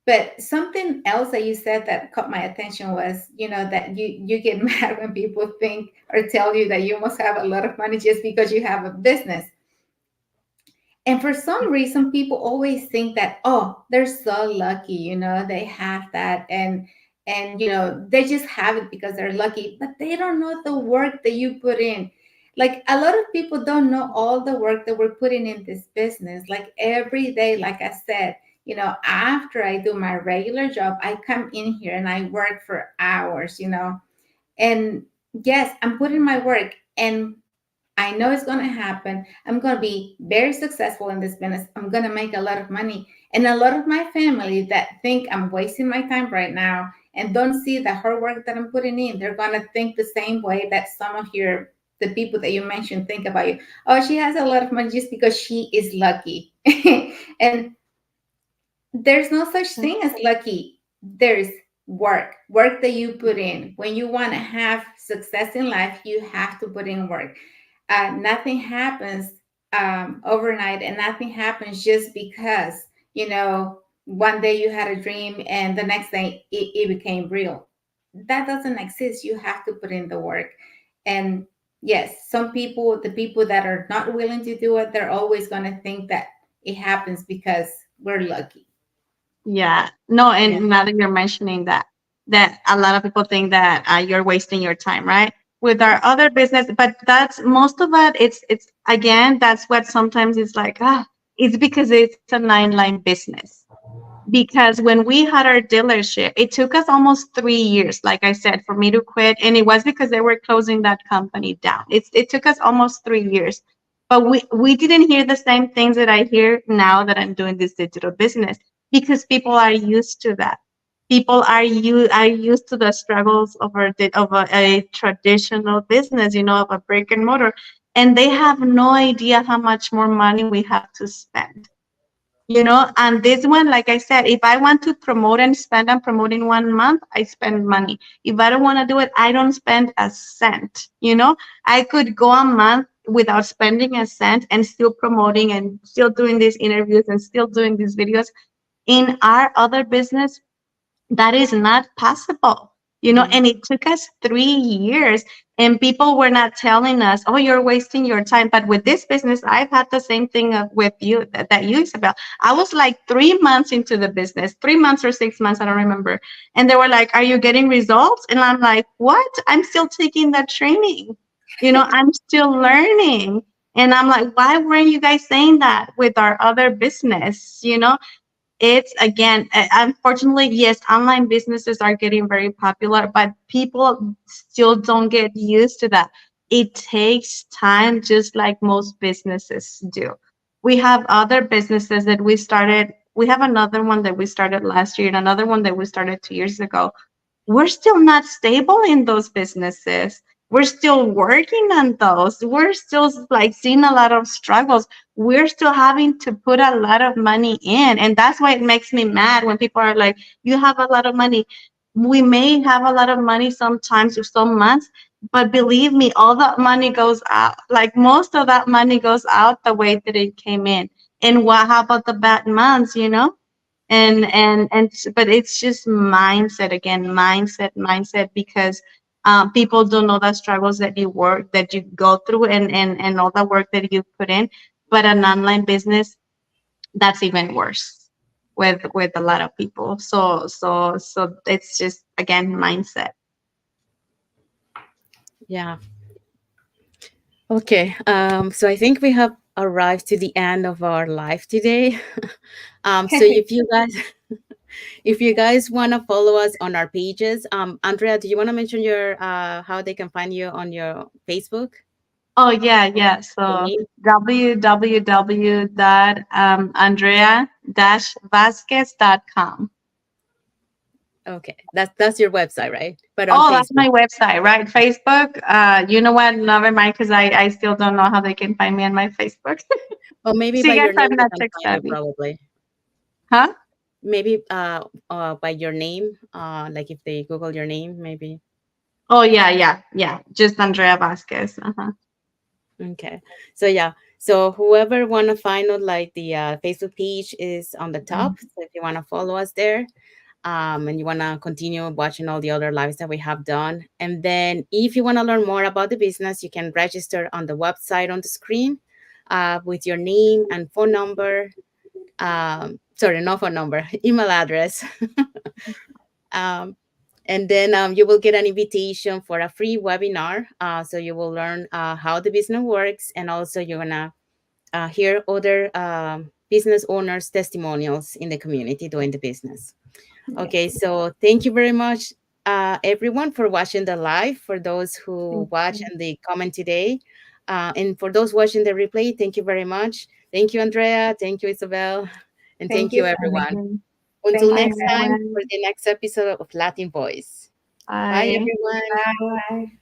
But something else that you said that caught my attention was, that you get mad when people think or tell you that you must have a lot of money just because you have a business. And for some reason, people always think that, oh, they're so lucky, they have that, and they just have it because they're lucky, but they don't know the work that you put in. Like, a lot of people don't know all the work that we're putting in this business. Like, every day, like I said, after I do my regular job, I come in here and I work for hours, and yes, I'm putting my work, and I know it's going to happen. I'm going to be very successful in this business. I'm going to make a lot of money. And a lot of my family that think I'm wasting my time right now and don't see the hard work that I'm putting in, they're going to think the same way that some of the people that you mentioned think about you. Oh, she has a lot of money just because she is lucky. And there's no such thing as lucky. There's work that you put in. When you want to have success in life, you have to put in work. Nothing happens overnight, and nothing happens just because, one day you had a dream and the next day it became real. That doesn't exist. You have to put in the work. And yes, some people, the people that are not willing to do it, they're always going to think that it happens because we're lucky.
Yeah. No,
Yeah.
and now that you're mentioning that a lot of people think that you're wasting your time, right? With our other business, but that's most of it. It's again, that's what sometimes it's like, it's because it's a nine-line business. Because when we had our dealership, it took us almost 3 years, like I said, for me to quit. And it was because they were closing that company down. It took us almost 3 years. But we didn't hear the same things that I hear now that I'm doing this digital business, because people are used to that. People are used to the struggles of a traditional business, of a brick and mortar, and they have no idea how much more money we have to spend. And this one, like I said, if I want to promote and spend, I'm promoting 1 month, I spend money. If I don't want to do it, I don't spend a cent. I could go a month without spending a cent and still promoting and still doing these interviews and still doing these videos. In our other business, that is not possible.
Mhm.
And it took us 3 years, and people were not telling us, oh, you're wasting your time. But with this business, I've had the same thing with you, that you, Isabel. I was like 3 months into the business, 3 months or 6 months, I don't remember. And they were like, are you getting results? And I'm like, what? I'm still taking that training. I'm still learning. And I'm like, why weren't you guys saying that with our other business? It's again, unfortunately, yes, online businesses are getting very popular, but people still don't get used to that. It takes time, just like most businesses do. We have other businesses that we started. We have another one that we started last year and another one that we started 2 years ago. We're still not stable in those businesses. We're still working on those. We're still like seeing a lot of struggles. We're still having to put a lot of money in. And that's why it makes me mad when people are like, you have a lot of money. We may have a lot of money sometimes or some months, but believe me, all that money goes out. Like most of that money goes out the way that it came in. And how about the bad months? But it's just mindset, again, mindset, because people don't know the struggles that you go through, and all the work that you put in. But an online business, that's even worse with a lot of people. So it's just, again, mindset.
Yeah. Okay. So I think we have arrived to the end of our life today. So if you guys want to follow us on our pages, Andrea, do you want to mention your how they can find you on your Facebook?
Oh, yeah.
Your
So
name?
www.andrea-vasquez.com.
Okay, that's your website, right? But on
Oh, that's
Facebook,
my website, right? Facebook. You know what? Never mind, because I still don't know how they can find me on my Facebook.
or maybe
See,
by
guys,
your name
I'm
they
not
can
tech
find you
savvy.
probably.
Huh?
Maybe by your name, like if they Google your name, maybe.
Oh, yeah. Just Andrea Vasquez. Uh-huh.
Okay. So yeah. So whoever want to find out, like the Facebook page is on the top.
Mhm.
So if you want to follow us there, and you want to continue watching all the other lives that we have done. And then if you want to learn more about the business, you can register on the website on the screen with your name and phone number. Sorry, no phone number, email address. um, and then you will get an invitation for a free webinar. So you will learn how the business works, and also you're gonna hear other business owners' testimonials in the community doing the business.
Yes.
Okay, so thank you very much, everyone, for watching the live. For those who
Thank
watch
you.
and they comment today, and for those watching the replay, thank you very much. Thank you, Andrea. Thank you, Isabel, and
Thank
thank
you
you,
so
Thank
much.
everyone.
you.
Until
Thank
Bye,
you,
next
guys.
time for
everyone.
the next episode of Latin Voice. Bye,
Bye.
everyone.
Bye.